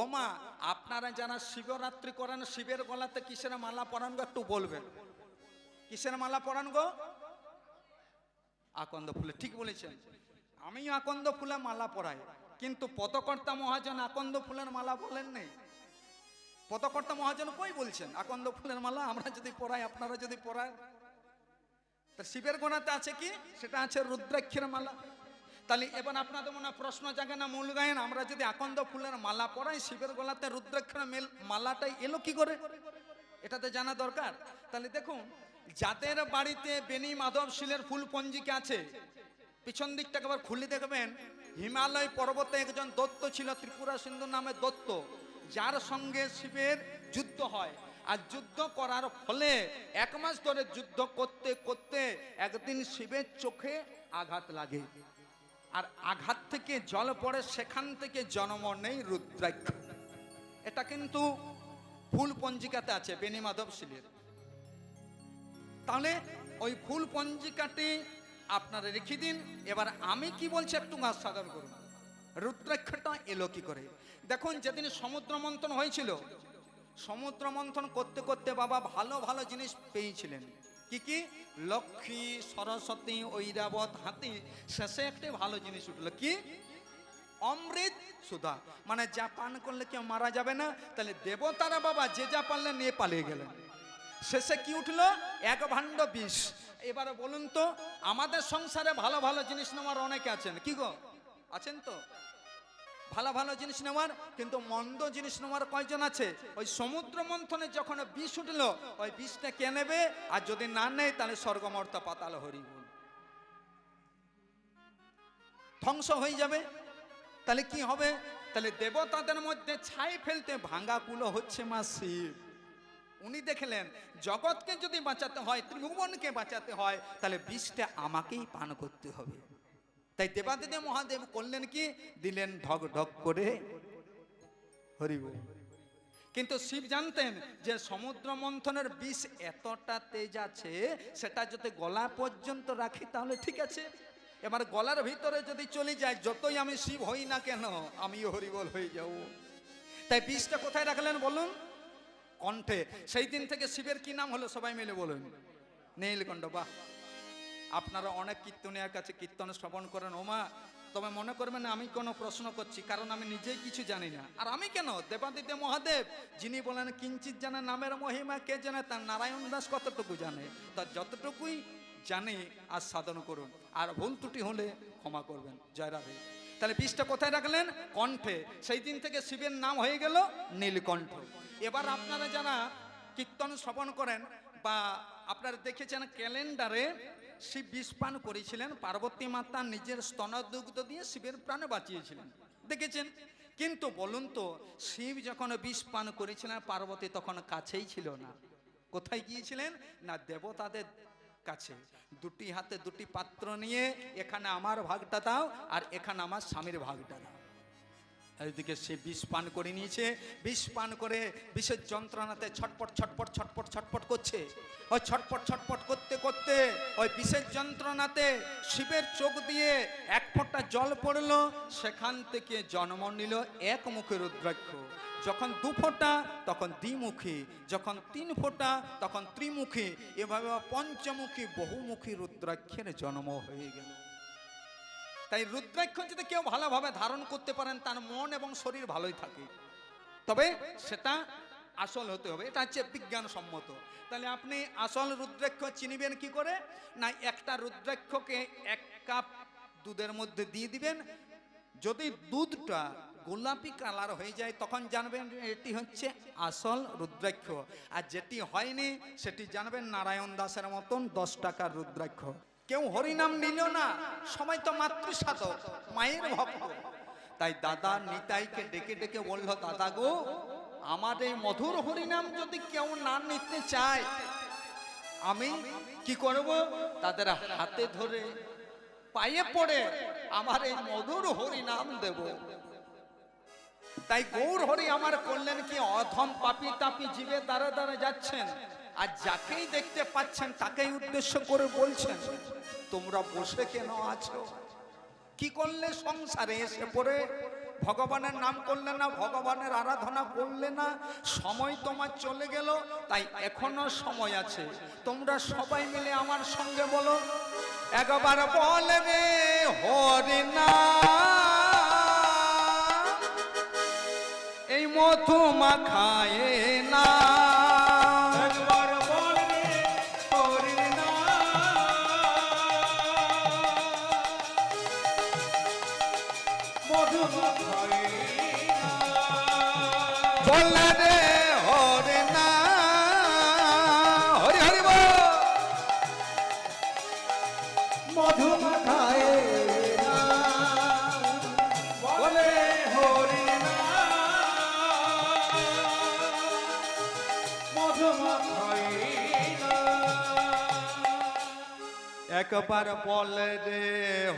ও মা, আপনারা যারা শিবরাত্রি করেন শিবের গলাতে কিসের মালা পরান গো একটু বলবেন? কিসের মালা পরান গো? আকন্দ ফুলে। ঠিক বলেছেন, আমিও আকন্দ ফুলে মালা পরাই, কিন্তু পদকর্তা মহাজন আকন্দ ফুলের মালা বলেন নেই। পদকর্তা মহাজন কই বলছেন আকন্দ ফুলের মালা আমরা যদি পরাই, আপনারা যদি পরায়, তা শিবের গলাতে আছে কি? সেটা আছে রুদ্রাক্ষের মালা। তাহলে এবার আপনাদের মনে প্রশ্ন জাগে না, মূল গায়েন আমরা যদি আকন্দ ফুলের মালা পরাই, শিবের গলাতে রুদ্রাক্ষের মালাটাই এলো কি করে? এটাতে জানা দরকার। তাহলে দেখুন, যাদের বাড়িতে বেনি মাধব শিলের ফুল পঞ্জিকা আছে, পিছন দিকটাকে আবার খুলে দেখবেন, হিমালয় পর্বতে একজন দত্ত ছিল, ত্রিপুরা সিন্ধু নামে দত্ত, যার সঙ্গে শিবের যুদ্ধ হয়। আর যুদ্ধ করার ফলে 1 মাস ধরে যুদ্ধ করতে করতে একদিন শিবের চোখে আঘাত লাগে, আর আঘাত থেকে জল পড়ে, সেখান থেকে জন্ম নেই রুদ্রাক্ষ। এটা কিন্তু ফুল পঞ্জিকাতে আছে বেনি মাধব শিলের। তাহলে ওই ফুল পঞ্জিকাটি আপনারা রেখে দিন। এবার আমি কি বলছি একটু আস্বাদন করুন, রুদ্রাক্ষটা এলো কি করে। দেখুন, যেদিন সমুদ্র মন্থন হয়েছিল, সমুদ্র মন্থন করতে করতে বাবা ভালো ভালো জিনিস পেয়েছিলেন। কি কি? লক্ষ্মী, সরস্বতী, ঐরাবত, হাতি, শেষে একটি ভালো জিনিস উঠলো কি? অমৃত সুধা। মানে যা পান করলে কেউ মারা যাবে না। তাহলে দেবতারা বাবা যে যা পারলেন নিয়ে পালিয়ে গেলেন। শেষে কি উঠলো? 1 ভাণ্ড বিষ। এবারে বলুন তো, আমাদের সংসারে ভালো ভালো জিনিস নেওয়ার অনেকে আছেন, কি গো আছেন তো? ভালো ভালো জিনিস নেওয়ার, কিন্তু মন্দ জিনিস নেওয়ার কয়জন আছে? ওই সমুদ্র মন্থনে যখন বিষ উঠলো, ওই বিষটা কে নেবে? আর যদি না নেয় তাহলে স্বর্গমর্ত পাতাল হরিবুল ধ্বংস হয়ে যাবে। তাহলে কি হবে? তাহলে দেবতাদের মধ্যে ছাই ফেলতে ভাঙা কুলো হচ্ছে মা শিব। উনি দেখলেন জগৎকে যদি বাঁচাতে হয়, ত্রিভুবনকে বাঁচাতে হয়, তাহলে বিষটা আমাকেই পান করতে হবে। তাই দেবাদিদেব মহাদেব করলেন কি? দিলেন ঢক ঢক করে হরিবল। কিন্তু শিব জানতেন যে সমুদ্র মন্থনের বিষ এতটা তেজ আছে, সেটা যদি গলা পর্যন্ত রাখি তাহলে ঠিক আছে। এবার গলার ভিতরে যদি চলে যায়, যতই আমি শিব হই না কেন, আমিও হরিবল হয়ে যাব। তাই বিষটা কোথায় রাখলেন বলুন? কণ্ঠে। সেই দিন থেকে শিবের কি নাম হলো সবাই মিলে বলুন? নীলকণ্ঠ। বাহ! আপনারা অনেক কীর্তনিয়ার কাছে কীর্তন শ্রবণ করেন ওমা, তবে মনে করবেন না আমি কোনো প্রশ্ন করছি, কারণ আমি নিজেই কিছু জানি না। আর আমি কেন? দেবাদিদেব মহাদেব যিনি বলেন কিঞ্চিত জানে নামের মহিমা কে জানে, তার নারায়ণ দাস কতটুকু জানে, তার যতটুকুই জানি আর সাধন করুন, আর ভুল ত্রুটি হলে ক্ষমা করবেন। জয় রাধে। তাহলে বিষটা কোথায় রাখলেন? কণ্ঠে। সেই দিন থেকে শিবের নাম হয়ে গেল নীলকণ্ঠ। এবার আপনারা যারা কীর্তন শ্রবণ করেন বা আপনারা দেখেছেন ক্যালেন্ডারে, শিব বিষ পান করেছিলেন, পার্বতী মাতা নিজের স্তনদুগ্ধ দিয়ে শিবের প্রাণ বাঁচিয়েছিলেন, দেখেছেন। কিন্তু বলুন তো, শিব যখন বিষ পান করেছিলেন, পার্বতী তখন কাছেই ছিল না। কোথায় গিয়েছিলেন? না দেবতাদের কাছে। 2টি হাতে 2টি পাত্র নিয়ে, এখানে আমার ভাগটা দাও আর এখানে আমার স্বামীর ভাগটা দাও। এইদিকে সে বিষ পান করে নিয়েছে। বিষ পান করে বিষের যন্ত্রণাতে ছটপট ছটপট ছটপট ছটপট করছে। ওই ছটপট ছটপট করতে করতে ওই বিষের যন্ত্রণাতে শিবের চোখ দিয়ে 1 ফোঁটা জল পড়লো। সেখান থেকে জন্ম নিল 1 মুখী রুদ্রাক্ষ। যখন 2 ফোঁটা তখন দ্বিমুখী, যখন 3 ফোঁটা তখন ত্রিমুখী, এভাবে পঞ্চমুখী বহুমুখী রুদ্রাক্ষের জন্ম হয়ে গেল। তাই রুদ্রাক্ষ যদি কেউ ভালোভাবে ধারণ করতে পারেন, তার মন এবং শরীর ভালোই থাকে, তবে সেটা আসল হতে হবে। এটা হচ্ছে বিজ্ঞানসম্মত। তাহলে আপনি আসল রুদ্রাক্ষ চিনবেন কি করে? না, একটা রুদ্রাক্ষকে 1 কাপ দুধের মধ্যে দিয়ে দিবেন। যদি দুধটা গোলাপি কালার হয়ে যায়, তখন জানবেন এটি হচ্ছে আসল রুদ্রাক্ষ। আর যেটি হয়নি সেটি জানবেন নারায়ণ দাসের মতন 10 টাকার রুদ্রাক্ষ। কেউ হরিনাম নিল না, সবাই তো মাতৃসাধক, মায়ের ভক্ত। তাই দাদা নিতাইকে ডেকে ডেকে বলল, দাদা গো, আমার এই মধুর হরিনাম যদি কেউ না নিতে চায়, আমি কি করব? তাদের হাতে ধরে পায়ে পড়ে আমার এই মধুর হরিনাম দেব। তাই গৌর হরি আমার করলেন কি? অধম পাপী তাপী জীবে দ্বারা দ্বারা যাচ্ছেন, আর যাকেই দেখতে পাচ্ছেন তাকেই উদ্দেশ্য করে বলছেন, তোমরা বসে কেন আছো? কি করলে সংসারে এসে পড়ে ভগবানের নাম করলে না, ভগবানের আরাধনা করলে না, সময় তোমার চলে গেল। তাই এখনো সময় আছে, তোমরা সবাই মিলে আমার সঙ্গে বলো, একবার বল রে হরি নাম, এই মধু মাখায় না। একবার বল রে হরি নাম, মধু মাখায় না। বল রে হরি নাম, হরি হরি বল। মধু মাখায় না, বলে হরি নাম, মধু মাখায় না। একবার বল রে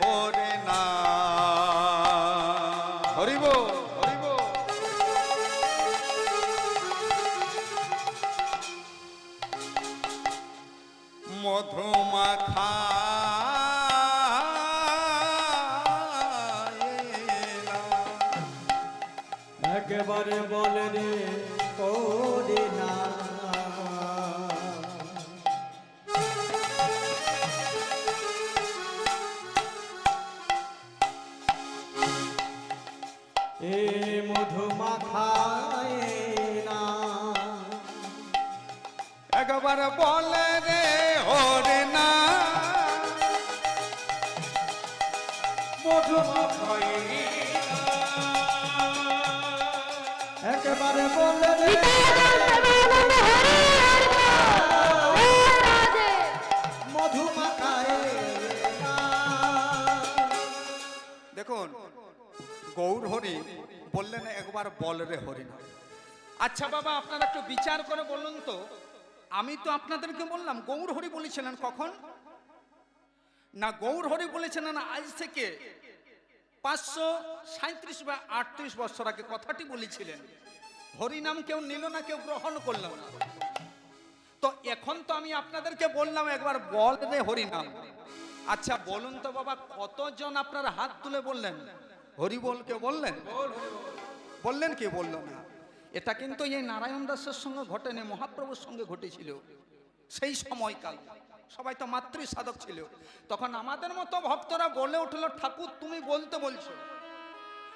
হরি নাম, হরি বল হরি বল। মধু মাখায়। একবারে বল রে হরি নাম, এ মধু মাখায় না। একবার বল রে হরি নাম, মধু মাখায় না। একবারে বল রে মধু মাখায় না। দেখুন গৌর হরি বললেন একবার বল রে হরি নাম। আচ্ছা বাবা, আপনারা একটু বিচার করে বলুন তো, আমি তো আপনাদেরকে বললাম গৌর হরি বলেছিলেন কখন না? গৌর হরি বলেছিলেন আজ থেকে 537 বা 38 বছর আগে কথাটি বলেছিলেন। হরি নাম কেউ নিল না, কেউ গ্রহণ করলো না। তো এখন তো আমি আপনাদেরকে বললাম একবার বল রে হরি নাম। আচ্ছা বলুন তো বাবা, কতজন আপনার হাত তুলে বললেন হরি বল? কে বললেন? বললেন কে বলল না? এটা কিন্তু এই নারায়ণ দাসের সঙ্গে ঘটেনি, মহাপ্রভুর সঙ্গে ঘটেছিল। সেই সময়কাল সবাই তো মাতৃ সাধক ছিল। তখন আমাদের মতো ভক্তরা বলে উঠলো, ঠাকুর তুমি বলতে বলছো,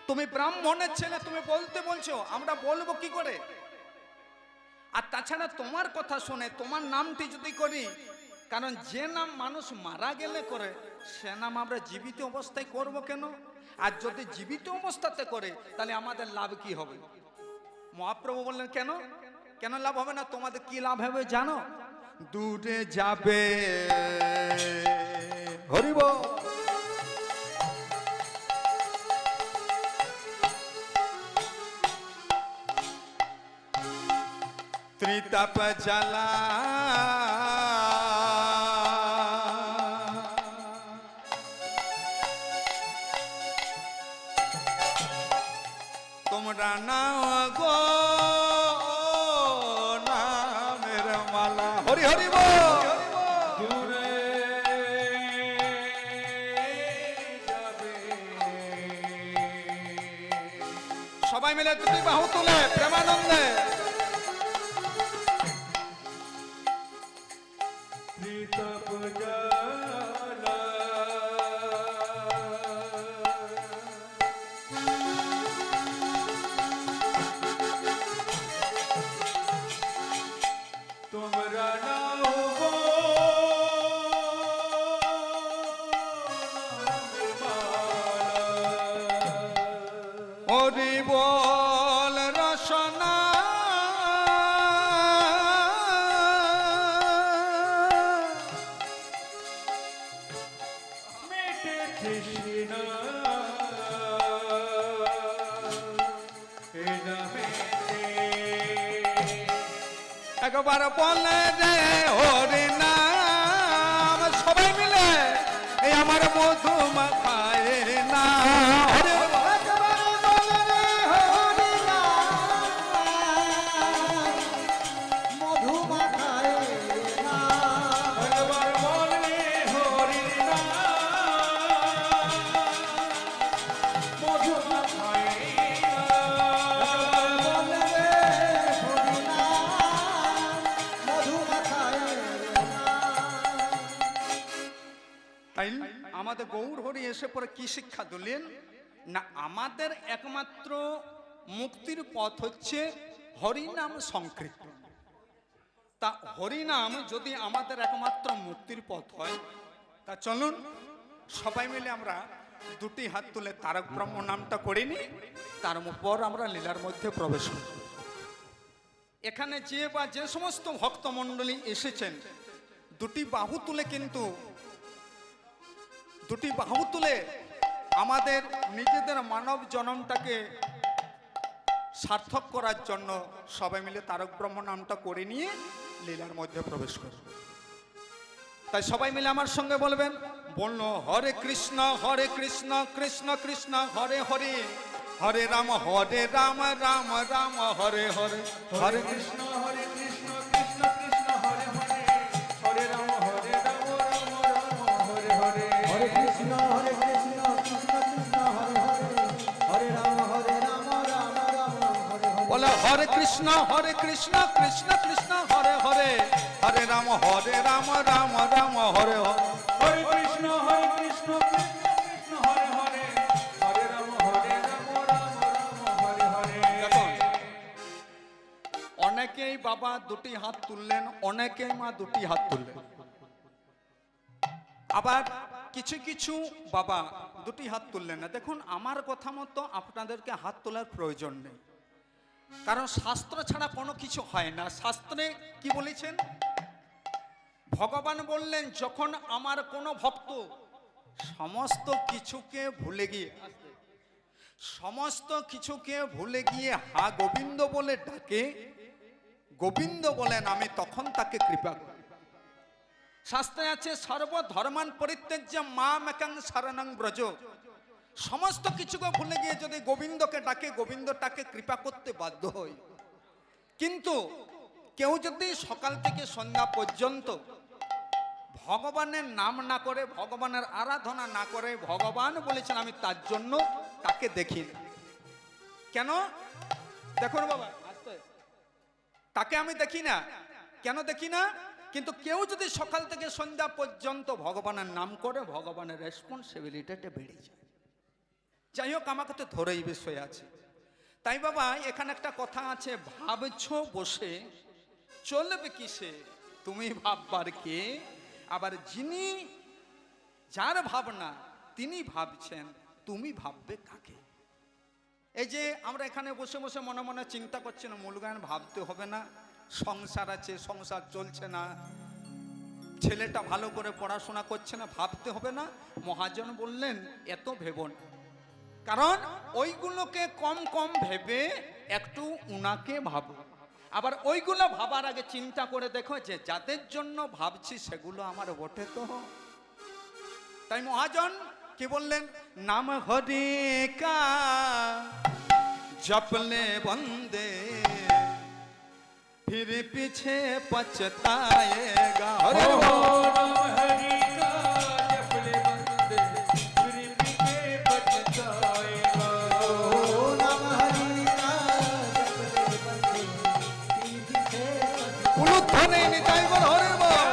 তুমি ব্রাহ্মণের ছেলে, তুমি বলতে বলছো, আমরা বলবো কি করে? আর তাছাড়া তোমার কথা শুনে তোমার নামটি যদি করি, কারণ যে নাম মানুষ মারা গেলে করে, সে নাম আমরা জীবিত অবস্থায় করব কেন? আর যদি জীবিত অবস্থাতে করে তাহলে আমাদের লাভ কি হবে? মহাপ্রভু বললেন কেন কেন লাভ হবে না? তোমাদের কি লাভ হবে জানো? দূরে যাবে হরি বল। ত্রিতাপ জ্বালা তোমরা নাও গো নামের মালা। হরি হরি বল। দূরে যাবে, সবাই মিলে দুটি বাহু তুলে প্রেমানন্দে ত্রিতাপ জ্বালা। তোমরা নাও গো নামের মালা। হরি বল রসনা মিটে তৃষ্ণা, এ নামেতে। একবার বলে রে হরি নাম, সবাই মিলে এই আমার মধু মাখায় না। হরি বল। একবার বল রে হরি নাম, মধু মাখায় না। একবার বল রে হরি নাম, মধু মাখায় বসে পড়ে কি শিক্ষা দিলেন না আমাদের একমাত্র মুক্তির পথ হচ্ছে হরিনাম সংকীর্তন। তা হরিনাম যদি আমাদের একমাত্র মুক্তির পথ হয় তা চলুন সবাই মিলে আমরা দুটি হাত তুলে তারক ব্রহ্ম নামটা করিনি, তার উপর আমরা লীলার মধ্যে প্রবেশ করি। এখানে যে সমস্ত ভক্তমণ্ডলী এসেছেন দুটি বাহু তুলে আমাদের নিজেদের মানব জন্মটাকে সার্থক করার জন্য সবাই মিলে তারক ব্রহ্ম নামটা করে নিয়ে লীলার মধ্যে প্রবেশ করবে। তাই সবাই মিলে আমার সঙ্গে বলবেন, বললো হরে কৃষ্ণ কৃষ্ণ কৃষ্ণ হরে হরে, হরে রাম রাম রাম হরে হরে, হরে কৃষ্ণ কৃষ্ণ কৃষ্ণ হরে হরে, হরে রাম রাম রাম হরে হরে, হরে কৃষ্ণ কৃষ্ণ কৃষ্ণ হরে হরে, হরে রাম রাম রাম হরে হরে। বলে হরে কৃষ্ণ কৃষ্ণ কৃষ্ণ হরে হরে, হরে রাম রাম রাম হরে হরে, হরে কৃষ্ণ কৃষ্ণ কৃষ্ণ হরে হরে, হরে রাম রাম হরে হরে। দেখুন অনেকেই বাবা দুটি হাত তুললেন, অনেকেই মা দুটি হাত তুললেন, আবার কিছু কিছু বাবা দুটি হাত তুললেন না। দেখুন আমার কথা মতো আপনাদেরকে হাত তোলার প্রয়োজন নেই, কারণ শাস্ত্র ছাড়া কোনো কিছু হয় না। শাস্ত্রে কি বলেছেন? ভগবান বললেন যখন আমার কোনো ভক্ত সমস্ত কিছুকে ভুলে গিয়ে হা গোবিন্দ বলে ডাকে, গোবিন্দ বলেন আমি তখন তাকে কৃপা করি। শাস্ত্রে আছে সর্বধর্মান পরিত্যাজ্য মাম একং শরণং ব্রজ। সমস্ত কিছুকে ভুলে গিয়ে যদি গোবিন্দকে ডাকে, গোবিন্দ তাকে কৃপা করতে বাধ্য হয়। কিন্তু কেউ যদি সকাল থেকে সন্ধ্যা পর্যন্ত ভগবানের নাম না করে, ভগবানের আরাধনা না করে, ভগবান বলেছেন আমি তার জন্য তাকে দেখি না। কেন? দেখুন বাবা তাকে আমি দেখি না, কেন দেখি না? কিন্তু কেউ যদি সকাল থেকে সন্ধ্যা পর্যন্ত ভগবানের নাম করে, ভগবানের রেসপন্সিবিলিটিটা বেড়ে যায়। যাই হোক আমাকে তো ধরেই বিষয় আছে। তাই বাবা এখানে একটা কথা আছে, ভাবছো বসে চলবে কিসে, তুমি ভাববার কে? আবার যিনি যার ভাবনা তিনি ভাবছেন, তুমি ভাববে কাকে? এই যে আমরা এখানে বসে বসে মনে মনে চিন্তা করছি না, মূল গান ভাবতে হবে না, সংসার আছে, সংসার চলছে না, ছেলেটা ভালো করে পড়াশোনা করছে না, ভাবতে হবে না। মহাজন বললেন এত ভেবো না, কারণ ওইগুলোকে কম কম ভেবে একটু উনাকে ভাবো। আবার ওইগুলো ভাবার আগে চিন্তা করে দেখো যে যাদের জন্য ভাবছি সেগুলো আমার বটে তো। তাই মহাজন কি বললেন? নাম হরি কা জপলে বন্দে फिर पीछे पछताएगा। हरे राम हरि का जपले बंदे, फिर पीछे पछताएगा। नाम हरि का जपले बंदे, पीछे उलूध्वनि निताई बोल हरे बोल।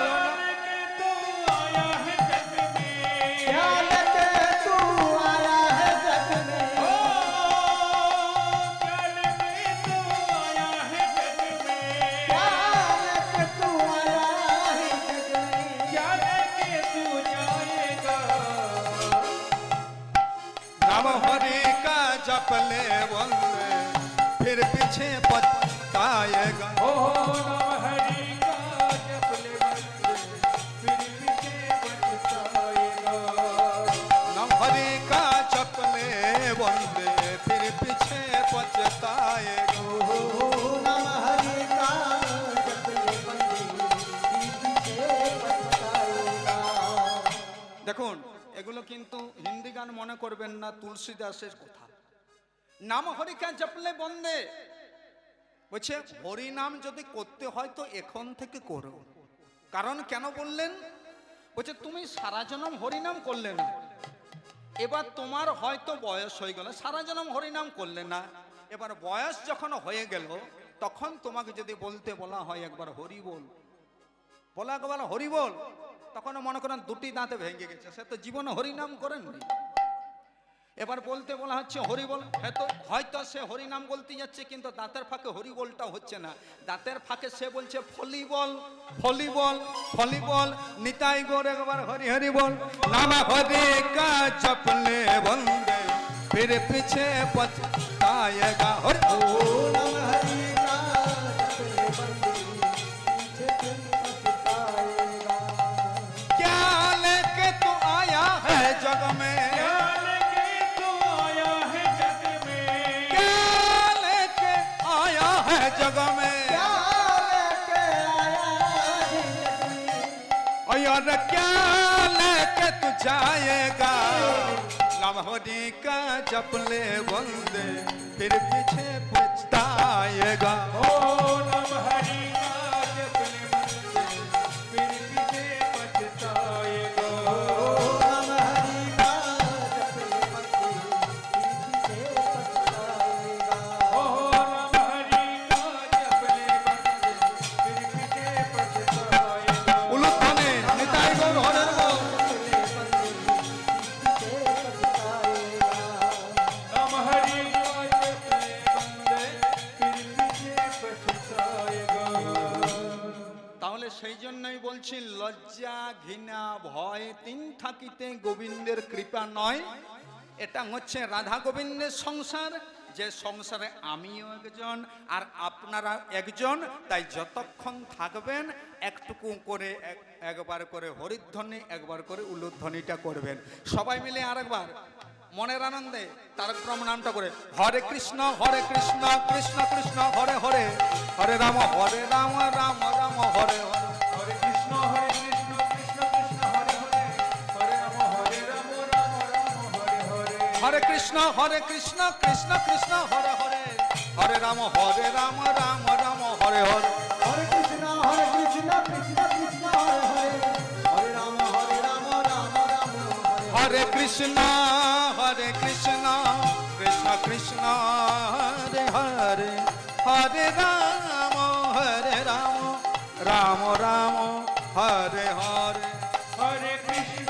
क्या लेके तू आया है जग में, क्या लेके तू आया है जग में, नाम हरि का जपले बंदे फिर पीछे पछताएगा। ओ नाम हरि का जपले बंदे, फिर पीछे पछताएगा। नाम हरि का जपले बंदे फिर पीछे पछताएगा। नाम हरि का जपले बंदे, पीछे पछताएगा। দেখুন এগুলো কিন্তু হিন্দি গান মনে করবেন না, তুলসীদাসের কথা। নাম হরিকা জপলে বন্দে বলছে হরি নাম যদি করতে হয় তো এখন থেকে করো। কারণ কেন বললেন? বলছে তুমি সারা জনম হরিনাম করলে না, এবার তোমার হয়তো বয়স হয়ে গেল, সারা জনম হরিনাম করলে না, এবার বয়স যখন হয়ে গেল তখন তোমাকে যদি বলতে বলা হয় একবার হরি বল, বলা একবার হরি বল, তখন মনে করেন দুটি দাঁতে ভেঙে গেছে, সে তো জীবনে হরিনাম করেননি। এবার বলতে বলা হচ্ছে হরি বল, হয়তো হয়তো সে হরি নাম বলতে যাচ্ছে কিন্তু দাঁতের ফাঁকে হরি বলটা হচ্ছে না, দাঁতের ফাঁকে সে বলছে ফলি বল, ফলি বল, ফলি বল, নিতাই গোর একবার হরি হরি বল। নাম হরি কা জপলে বন্দে फिर पीछे पछताएगा हरि ओ नम हरि का जपले बंदे पीछे फिर पछताएगा। क्या लेके तू आया है जग में, ज्ञान के तू आया है जग में, क्या लेके आया है जग में, क्या लेके आया है जग में, और यार क्या लेके तू जाएगा। नाम हरि का जपले बंदे फिर पीछे पछताएगा। ओ नम हरि का जपले बंदे फिर पीछे पछताएगा। ओ नम हरि का जपले बंदे पीछे पछताएगा। ओ नम हरि का जपले बंदे फिर पीछे पछताएगा। उलूध्वनि निताई गौर हरि बोल। नम हरि का जपले बंदे फिर पीछे पछताएगा। তাহলে সেই জন্যই বলছি লজ্জা ঘৃণা ভয় তিন থাকিতে গোবিন্দের কৃপা নয়। এটা হচ্ছে রাধা গোবিন্দের সংসার, যে সংসারে আমিও একজন আর আপনারা একজন। তাই যতক্ষণ থাকবেন একটুকু করে একবার করে হরিধ্বনি একবার করে উলুধ্বনিটা করবেন সবাই মিলে। আরেকবার মনের আনন্দে তারক ব্রহ্ম নামটা করে হরে কৃষ্ণ কৃষ্ণ কৃষ্ণ হরে হরে, হরে রাম রাম রাম হরে হরে। हरे कृष्ण कृष्ण कृष्ण हरे हरे, हरे राम राम राम हरे हरे। हरे कृष्ण कृष्ण कृष्ण हरे हरे, हरे राम राम राम हरे हरे। हरे कृष्ण कृष्ण कृष्ण हरे हरे, हरे राम राम राम हरे हरे। हरे कृष्ण कृष्ण कृष्ण हरे हरे, हरे राम राम राम हरे हरे। हरे कृष्ण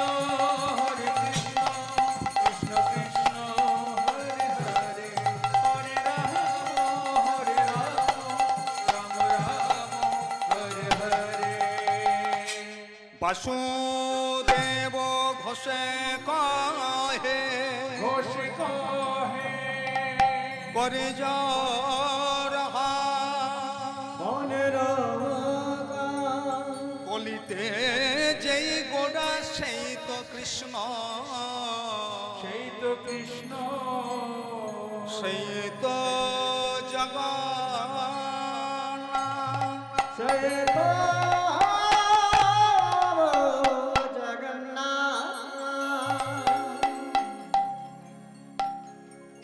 कृष्ण कृष्ण हरे हरे, हरे राम राम राम हरे हरे। वासुदेव घोषे कहे घोष को है করে জরহা, মনের রাগা, কলিতে যেই গোড়া সেই তো কৃষ্ণ, সেই তো কৃষ্ণ, সেই তো জগন্নাথ। সে তো জগন্নাথ।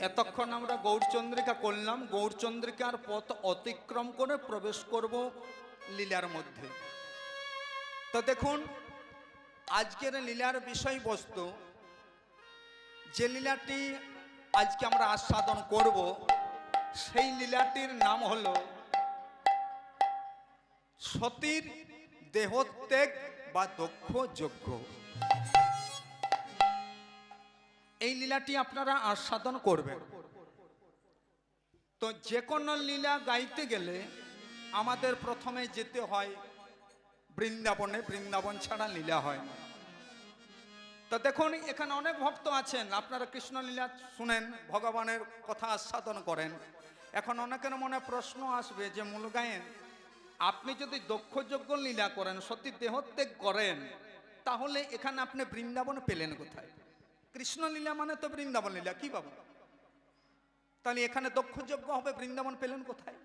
এতক্ষণ আমরা গৌরচন্দ্রিকা করলাম, গৌরচন্দ্রিকার পথ অতিক্রম করে প্রবেশ করব লীলার মধ্যে। তো দেখুন আজকের লীলার বিষয়বস্তু, যে লীলাটি আজকে আমরা আস্বাদন করব সেই লীলাটির নাম হলো সতীর দেহত্যাগ বা দক্ষ যজ্ঞ। এই লীলাটি আপনারা আস্বাদন করবেন। তো যে কোনো লীলা গাইতে গেলে আমাদের প্রথমে যেতে হয় বৃন্দাবনে, বৃন্দাবন ছাড়া লীলা হয় না। তো দেখুন এখানে অনেক ভক্ত আছেন, আপনারা কৃষ্ণ লীলা শুনেন, ভগবানের কথা আস্বাদন করেন। এখন অনেকের মনে প্রশ্ন আসবে যে মূল গায়েন আপনি যদি দক্ষযজ্ঞ লীলা করেন, সতীর দেহত্যাগ করেন, তাহলে এখানে আপনি বৃন্দাবন পেলেন কোথায়? কৃষ্ণ লীলা মানে তো বৃন্দাবন লীলা, কি বাবু? তাহলে এখানে দক্ষযজ্ঞ হবে, বৃন্দাবন পেলেন কোথায়?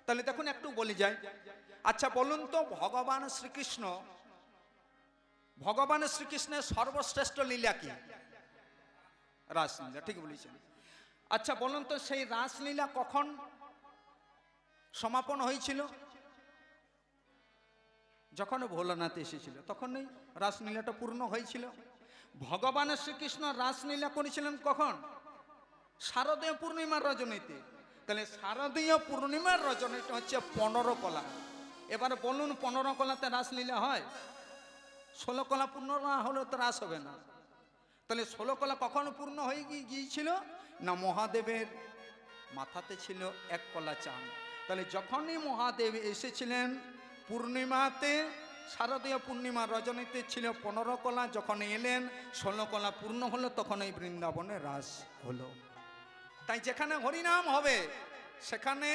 তাহলে দেখুন একটু বলে যায়। আচ্ছা বলুন তো, ভগবান শ্রীকৃষ্ণের সর্বশ্রেষ্ঠ লীলা কি? রাসলীলা, ঠিক বলেছেন। আচ্ছা বলুন তো সেই রাসলীলা কখন সমাপন হয়েছিল? যখন ভোলানাথ এসেছিল তখনই রাসলীলাটা পূর্ণ হয়েছিল। ভগবান শ্রীকৃষ্ণ রাসলীলা করেছিলেন কখন? শারদীয় পূর্ণিমার রজনীতে। তাহলে শারদীয় পূর্ণিমার রজনীটা হচ্ছে 15 কলা। এবার বলুন 15 কলাতে রাসলীলা হয়? 16 কলা পূর্ণ না হলে তো রাস হবে না। তাহলে 16 কলা কখন পূর্ণ হয়ে গিয়েছিল? না মহাদেবের মাথাতে ছিল 1 কলা চাঁদ। তাহলে যখনই মহাদেব এসেছিলেন পূর্ণিমাতে, শারদীয় পূর্ণিমা রজনীতে ছিল 15 কলা, যখন এলেন 16 কলা পূর্ণ হলো, তখন এই বৃন্দাবনে রাস হলো। তাই যেখানে হরিনাম হবে সেখানে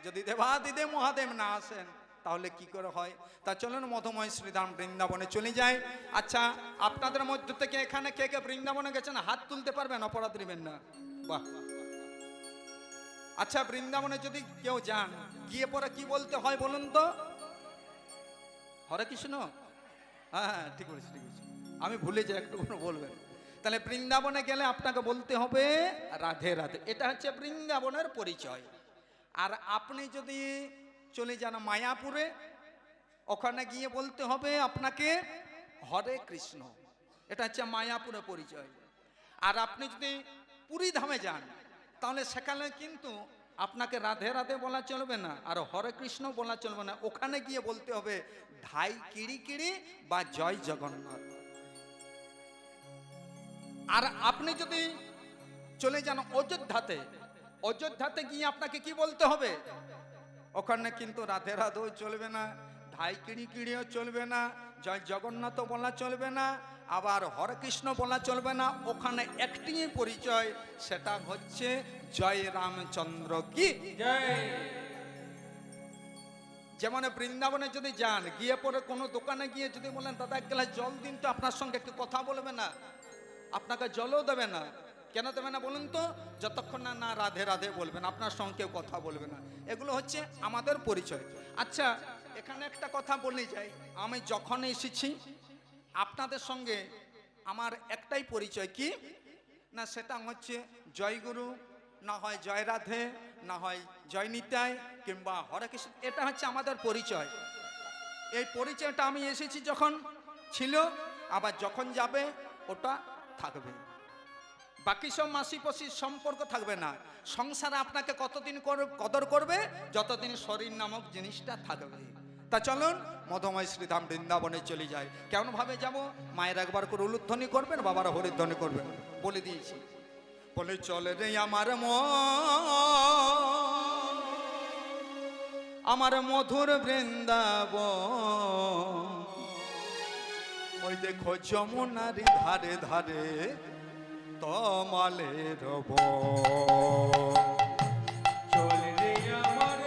যদি দেবাদিদেব মহাদেব না আসেন তাহলে কি করে হয়? তা চলুন মধুময় শ্রীধাম বৃন্দাবনে চলে যায়। আচ্ছা, আপনাদের মধ্য থেকে এখানে কে কে বৃন্দাবনে গেছেন হাত তুলতে পারবেন? অপরাধ নেবেন না। বাহ। আচ্ছা, বৃন্দাবনে যদি কেউ যান, গিয়ে পরে কি বলতে হয় বলুন তো? হরে কৃষ্ণ। হ্যাঁ, ঠিক বলেছি, ঠিক বলেছি, আমি ভুলে যাই, একটু বলবেন। তাহলে বৃন্দাবনে গেলে আপনাকে বলতে হবে রাধে রাধে। এটা হচ্ছে বৃন্দাবনের পরিচয়। আর আপনি যদি চলে যান মায়াপুরে, ওখানে গিয়ে বলতে হবে আপনাকে হরে কৃষ্ণ। এটা হচ্ছে মায়াপুরের পরিচয়। আর আপনি যদি পুরী ধামে যান তাহলে সেখানে কিন্তু আপনাকে রাধে রাধে বলা চলবে না, আর হরে কৃষ্ণ বলা চলবে না। ওখানে গিয়ে বলতে হবে ধাই কিড়ি কিড়ি বা জয় জগন্নাথ। আর আপনি যদি চলে যান অযোধ্যাতে, অযোধ্যাতে গিয়ে আপনাকে কি বলতে হবে? ওখানে কিন্তু রাধে রাধেও চলবে না, ধাই কিড়ি কিড়িও চলবে না, জয় জগন্নাথ বলা চলবে না, আবার হরে কৃষ্ণ বলা চলবে না। ওখানে একটি পরিচয়, সেটা হচ্ছে জয় রামচন্দ্র কি জয়। যেমন বৃন্দাবনে যদি যান, গিয়ে পরে কোনো দোকানে গিয়ে যদি বলেন দাদা এক গ্লাস জল দিন, তো আপনার সঙ্গে একটু কথা বলবে না, আপনাকে জলও দেবে না। কেন দেবে না বলুন তো? যতক্ষণ না না রাধে রাধে বলবেন, আপনার সঙ্গে কেউ কথা বলবে না। এগুলো হচ্ছে আমাদের পরিচয়। আচ্ছা, এখানে একটা কথা বলে যাই, আমি যখন এসেছি আপনাদের সঙ্গে আমার একটাই পরিচয়, কি না সেটা হচ্ছে জয় গুরু, না হয় জয় রাধে, না হয় জয় নিতাই, কিংবা হরে কৃষ্ণ। এটা হচ্ছে আমাদের পরিচয়। এই পরিচয়টা আমি এসেছি যখন ছিল, আবার যখন যাবে ওটা থাকবে। বাকি সব মাসিপসির সম্পর্ক থাকবে না। সংসারে আপনাকে কতদিন কদর করবে? যতদিন শরীর নামক জিনিসটা থাকবে। তা চলুন মধুময় শ্রীধাম বৃন্দাবনে চলে যায়। কেমন ভাবে যাব? মায়ের একবার করে উলুধ্বনি করবেন, বাবারা হরিধ্বনি করবেন, বলে দিয়েছি। বলে চলে রে আমার মধুর বৃন্দাবন, ওই দেখো যমুনার ধারে ধারে তমালের বন। চলে রে আমার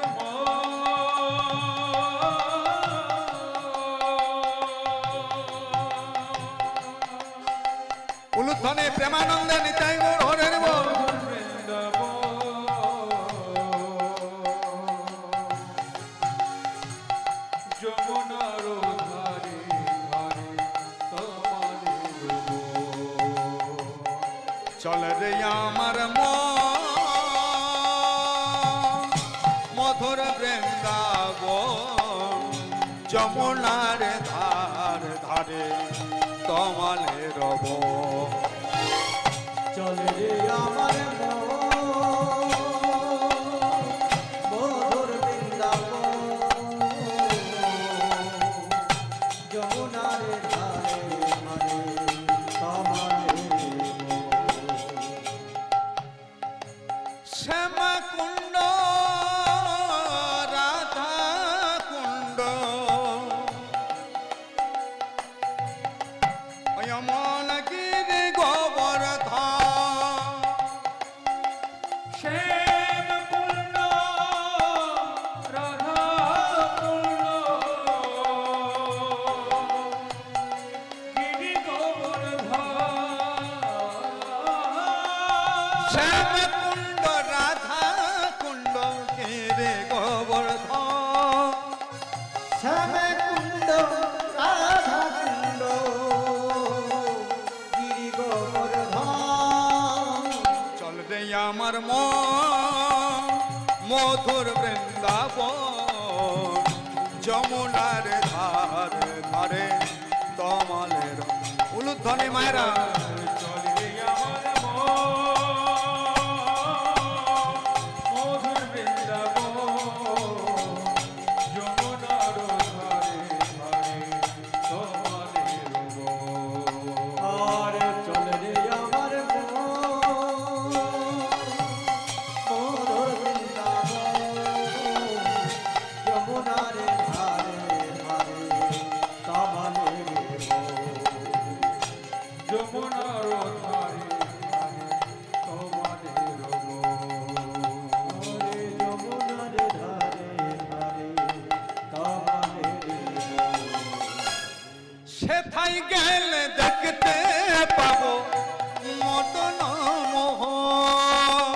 উলুধ্বনি প্রেমানন্দে নিতাই গৌর হরের বল। যমুনার ধারে ধারে তোমাদের চল রে আমার মধুর বৃন্দাবন, যমুনার ধার ধারে তমালের বন। চলে রে আমার মধুর বৃন্দাবন, যমুনার ধারে ধারে তমালের বন। শ্যামা কুণ্ড রাধা কুণ্ড, অমলগিরি গোবর্ধন। শ্যাম কুণ্ড রাধা কুণ্ড, গিরি গোবর্ধন। শ্যাম কুণ্ড রাধা কুণ্ড গিরি গোবর্ধন। শ্যামে কুণ্ড রাধা কুণ্ড গিরি গোবর্ধন। চল রে আমার মধুর বৃন্দাবন, যমুনার ধার ধারে তমালের। উলুধ্বনি মায়েরা। চলে রে আমার মধুর বৃন্দাবন, যমুনার ধারে ধারে তোমাদের বন। আর চলে রে সেথায় গেলে দেখতে পাবো মদন মোহন।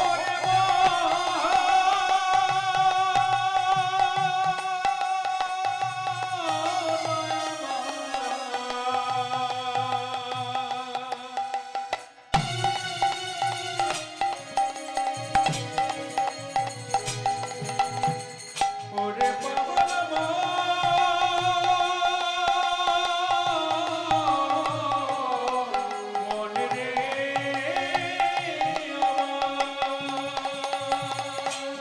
ওরে ওরে মনে রে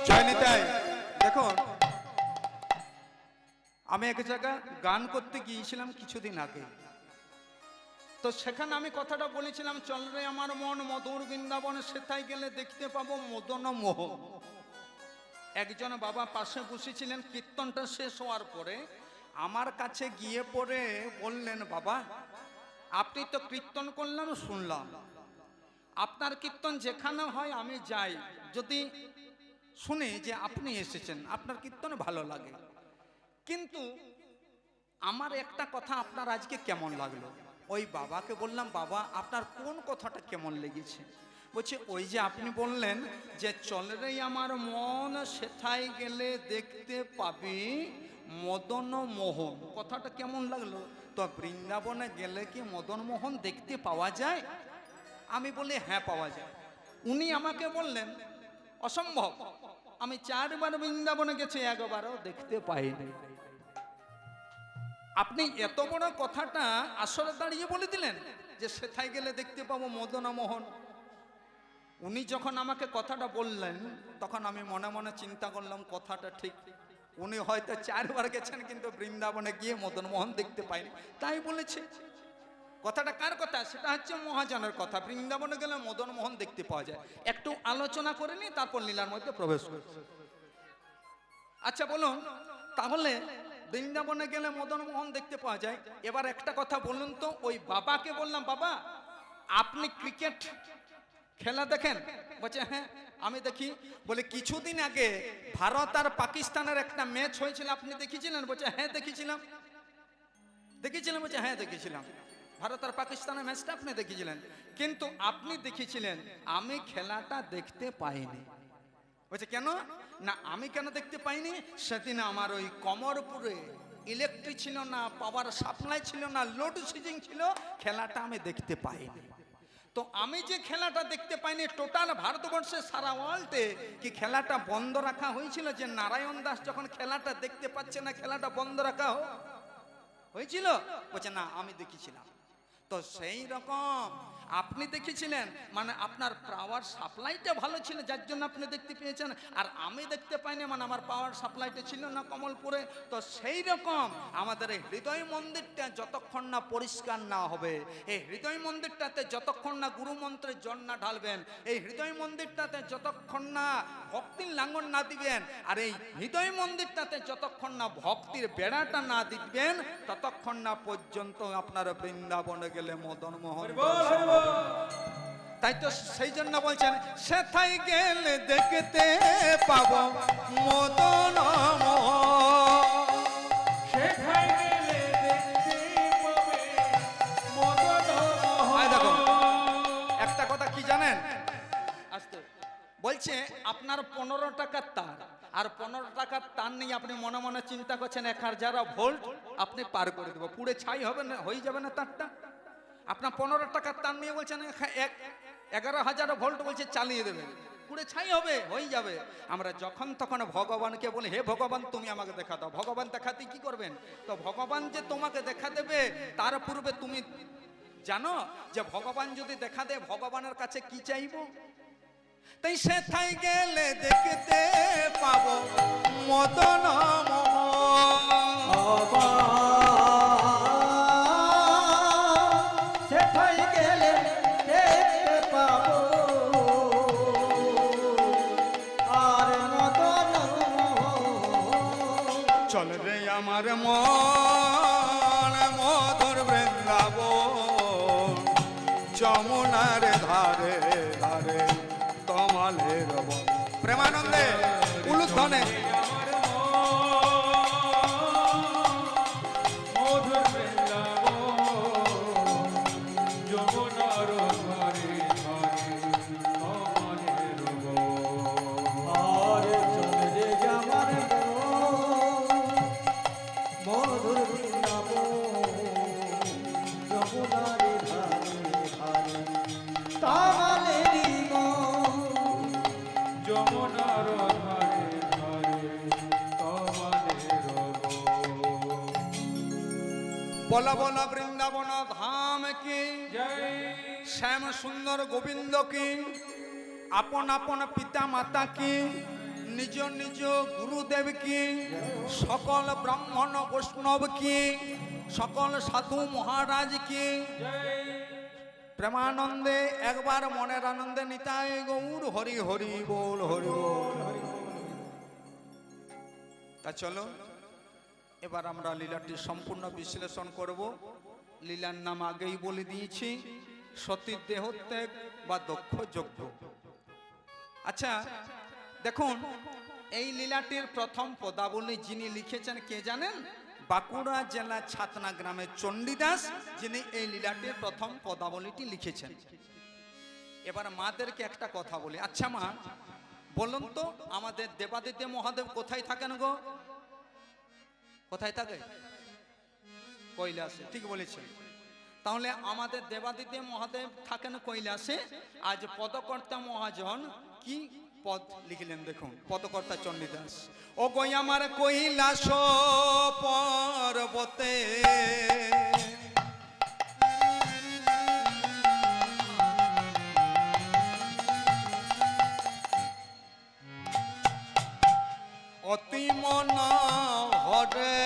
জয় নিতাই। দেখুন, আমি এক জায়গায় গান করতে গিয়েছিলাম কিছুদিন আগে। তো সেখানে আমি কথাটা বলেছিলাম, চল রে আমার মন মধুর বৃন্দাবন, সেথায় গেলে দেখতে পাবো মদন মোহন। একজন বাবা পাশে বসেছিলেন। কীর্তনটা শেষ হওয়ার পরে আমার কাছে গিয়ে পড়ে বললেন, বাবা আপনি তো কীর্তন করলাম শুনলাম, আপনার কীর্তন যেখানে হয় আমি যাই, যদি শুনি যে আপনি এসেছেন, আপনার কীর্তন ভালো লাগে, কিন্তু আমার একটা কথা আপনার আজকে কেমন লাগলো। ওই বাবাকে বললাম, বাবা আপনার কোন কথাটা কেমন লেগেছে? বলছে, ওই যে আপনি বললেন যে চল রে আমার মন, সেথায় গেলে দেখতে পাবি মদন মোহন, কথাটা কেমন লাগলো? তো বৃন্দাবনে গেলে কি মদন মোহন দেখতে পাওয়া যায়? আমি বলি, হ্যাঁ পাওয়া যায়। উনি আমাকে বললেন, অসম্ভব, আমি 4 বার বৃন্দাবনে গেছি, একবারও দেখতে পাইনি। আপনি এত বড় কথাটা আসলে দাঁড়িয়ে বলে দিলেন যে সেথায় গেলে দেখতে পাবো মদন মোহন। উনি যখন আমাকে কথাটা বললেন, তখন আমি মনে মনে চিন্তা করলাম, কথাটা ঠিক। উনি হয়তো 4 বার গেছেন, কিন্তু বৃন্দাবনে গিয়ে মদন মোহন দেখতে পাইনি, তাই বলেছে। কথাটা কার কথা? সেটা হচ্ছে মহাজনের কথা। বৃন্দাবনে গেলে মদন মোহন দেখতে পাওয়া যায়। একটু আলোচনা করে নি, তারপর লীলার মধ্যে প্রবেশ করি। আচ্ছা বলুন, তাহলে বৃন্দাবনে গেলে মদন মোহন দেখতে পাওয়া যায়। এবার একটা কথা বলুন তো, ওই বাবাকে বললাম, বাবা আপনি ক্রিকেট খেলা দেখেন? বলছে, হ্যাঁ আমি দেখি। বলে, কিছুদিন আগে ভারত আর পাকিস্তানের একটা ম্যাচ হয়েছিল, আপনি দেখেছিলেন? বলছে, হ্যাঁ দেখেছিলাম। দেখেছিলেন? বলছে, হ্যাঁ দেখেছিলাম। ভারত আর পাকিস্তানের ম্যাচটা আপনি দেখেছিলেন, কিন্তু আপনি দেখেছিলেন, আমি খেলাটা দেখতে পাইনি। বলছে, কেন? না আমি কেন দেখতে পাইনি? সেদিন আমার ওই কমরপুরে ইলেকট্রিক ছিল না, পাওয়ার সাপ্লাই ছিল না, লোড শেডিং ছিল, খেলাটা আমি দেখতে পাইনি। তো আমি যে খেলাটা দেখতে পাইনি, টোটাল ভারতবর্ষে সারা ওয়ার্ল্ডে কি খেলাটা বন্ধ রাখা হয়েছিল? যে নারায়ণ দাস যখন খেলাটা দেখতে পাচ্ছে না, খেলাটা বন্ধ রাখা হয়েছিল? বলছে, না আমি দেখেছিলাম। তো সেই রকম আপনি দেখেছিলেন, মানে আপনার পাওয়ার সাপ্লাইটা ভালো ছিল, যার জন্য আপনি দেখতে পেয়েছেন। আর আমি দেখতে পাইনি, মানে আমার পাওয়ার সাপ্লাইটা ছিল না কমলপুরে। তো সেই রকম আমাদের এই হৃদয় মন্দিরটা যতক্ষণ না পরিষ্কার না হবে, এই হৃদয় মন্দিরটাতে যতক্ষণ না গুরু মন্ত্রের জল না ঢালবেন, এই হৃদয় মন্দিরটাতে যতক্ষণ না ভক্তির লাঙ্গন না দিবেন, আর এই হৃদয় মন্দিরটাতে যতক্ষণ না ভক্তির বেড়াটা না দিবেন, ততক্ষণ না পর্যন্ত আপনার বৃন্দাবনে গেলে মদন মোহন। তাই তো সেই জন্য বলছেন, সেথায় গেলে দেখতে পাবো মদন মোহন। সেখানে গেলে দেখতে পাবে মদন মোহন। দেখো একটা কথা কি জানেন, আসতে বলছে আপনার 15 টাকার তার, আর 15 টাকার তার নেই, আপনি মনে মনে চিন্তা করছেন 1000 ভোল্ট আপনি পার করে দেবো, পুড়ে ছাই হবে না, হয়ে যাবে না তারটা? আপনার 15 টাকার তার নিয়ে বলছেন 11,000 ভোল্ট বলছে চালিয়ে দেবেন, পুড়ে ছাই হবে, হয়ে যাবে। আমরা যখন তখন ভগবানকে বলি, হে ভগবান তুমি আমাকে দেখা দাও। ভগবান দেখাতে কি করবেন? তো ভগবান যে তোমাকে দেখা দেবে, তার পূর্বে তুমি জানো যে ভগবান যদি দেখা দেয়, ভগবানের কাছে কি চাইবো? তাই সেথায় গেলে দেখতে পাবো মদন মোহন। সেথায় গেলে দেখতে পাবো আর মদন মোহন। চল রে আমার মন মধুর বৃন্দাবন, যমুনার ধারে ধারে কমলের বন। প্রেমানন্দে উলুধ্বনে মধুর বৃন্দাবন, বল বল বৃন্দাবন ধাম কি, জয় শ্যাম সুন্দর গোবিন্দ কি, আপন আপন পিতা মাতা কি, নিজ নিজ গুরুদেব কি, সকল ব্রাহ্মণ বৈষ্ণব কি, সকল সাধু মহারাজ কি, জয় প্রেমানন্দে একবার মনের আনন্দে নিতাই গৌর হরি হরি বল হরি বল। তা চলো এবার আমরা লীলাটি সম্পূর্ণ বিশ্লেষণ করব। লীলার নাম আগেই বলে দিয়েছি, সতীর দেহত্যাগ বা দক্ষ যজ্ঞ। আচ্ছা দেখুন, এই লীলাটির প্রথম পদাবলী যিনি লিখেছেন কে জানেন? বাঁকুড়া জেলা ছাতনা গ্রামের চণ্ডীদাস, যিনি এই লীলাটির প্রথম পদাবলীটি লিখেছেন। এবার মাদেরকে একটা কথা বলি। আচ্ছা মা বলুন তো, আমাদের দেবাদিদেব মহাদেব কোথায় থাকেন গো? কোথায় থাকে? কৈলাসে। ঠিক বলেছেন। তাহলে আমাদের দেবাদিদেব মহাদেব থাকেন কৈলাসে। আজ পদকর্তা মহাজন কি পদ লিখলেন দেখুন, পদকর্তা চণ্ডীদাস। ও গো আমার কৈলাস পর্বতে অতি মন হরে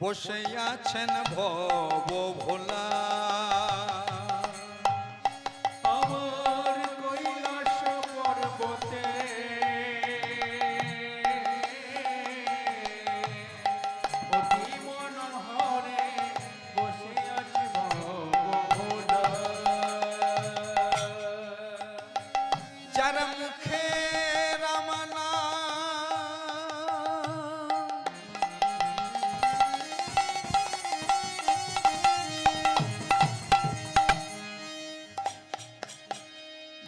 বসে আছেন ভব ভোলা, আমার কৈলাস পর্বতে অতি মনোহরে বসে আছি ভোলা। যার মুখে রামানা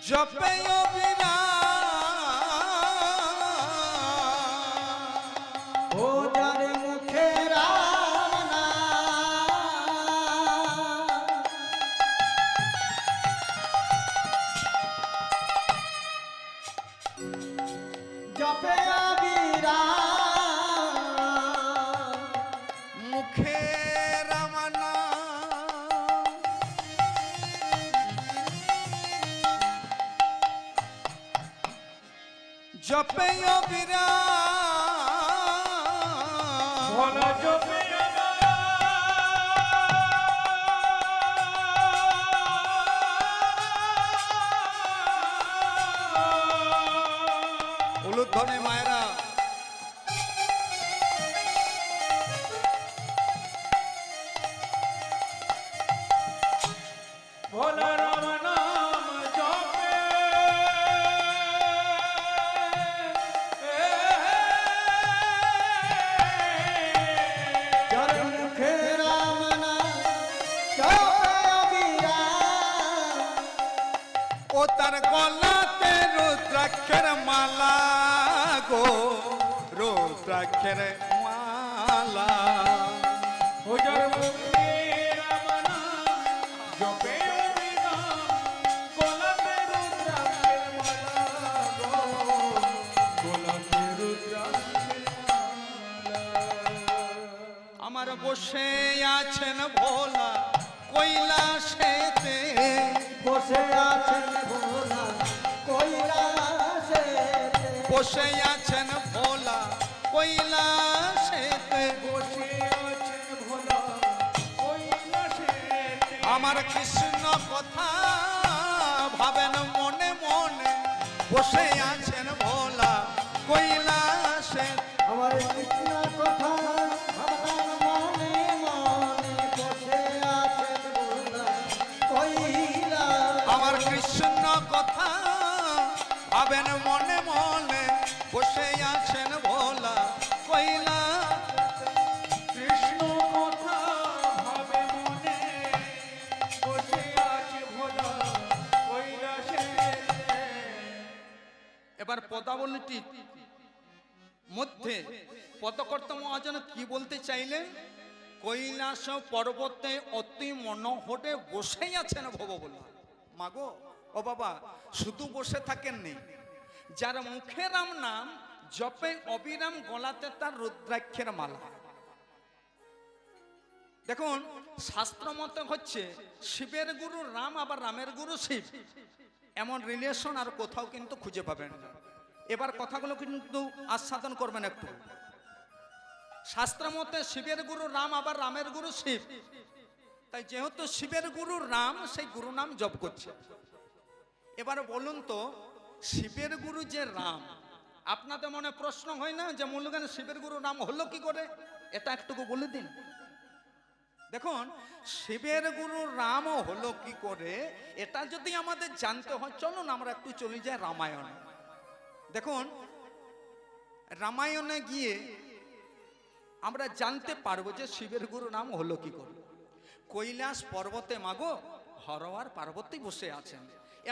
জপে ও যার মুখে রাম জপে অবিরাম, মুখে রামানা জপে অবিরাম, ভোলা জপে উলুধ্বনি মায়েরা। ভোলা রাম নাম জপে যার মুখে রাম জপে অবিরাম, ও তার গলাতে রুদ্রাক্ষের মালা গো, রুদ্রাক্ষের মালা। ও যার মুখে রাম নাম জপে অবিরাম, গলাতে রুদ্রাক্ষের মালা গো, গলাতে রুদ্রাক্ষের মালা। আমার বসে আছেন ভোলা কৈলাসেতে, বসে আছেন ভোলা কৈলাসে, বসে আছেন ভোলা কৈলাসেতে। বসে আছেন ভোলা কৈলাসেতে। আমার কৃষ্ণ কথা ভাবেন মনে মনে, বসে আছেন ভোলা কৈলাসে। আমার কৃষ্ণ কথা ভাবতাম মনে মনে, বসে আছেন ভোলা কৈলাসে। আমার কৃষ্ণ কথা ভাবেন মনে মনে, বসে আছেন ভোলা কৈলাস। কৃষ্ণ কথা ভাবে মনে, বসে আছে ভোলা কৈলাসেতে। এবার পদাবলীটি মধ্যে পদকর্তা মহাজন কি বলতে চাইলেন? কৈলাস পর্বতে অতি মনোহরে বসে আছেন ভবভোলা। মাগো ও বাবা, শুধু বসে থাকেননি, যার মুখে রাম নাম জপে অবিরাম, গলাতে তার রুদ্রাক্ষের মালা। দেখুন, শাস্ত্র মতে হচ্ছে শিবের গুরু রাম, আবার রামের গুরু শিব, এমন রিলেশন আর কোথাও কিন্তু খুঁজে পাবেন না। এবার কথাগুলো কিন্তু আস্বাদন করবেন একটু। শাস্ত্র মতে শিবের গুরু রাম, আবার রামের গুরু শিব। তাই যেহেতু শিবের গুরু রাম, সেই গুরু নাম জপ করছে। এবার বলুন তো, শিবের গুরু যে রাম, আপনাদের মনে প্রশ্ন হয় না যে মূল্যগান শিবের গুরু রাম হলো কি করে? এটা একটুকু বলে দিন। দেখুন, শিবের গুরু রাম হলো কি করে, এটা যদি আমাদের জানতে হয়, চলুন আমরা একটু চলে যাই রামায়ণে। দেখুন, রামায়ণে গিয়ে আমরা জানতে পারবো যে শিবের গুরু নাম হলো কি করে। কৈলাস পর্বতে মাগো হরওয়ার পার্বতী বসে আছেন।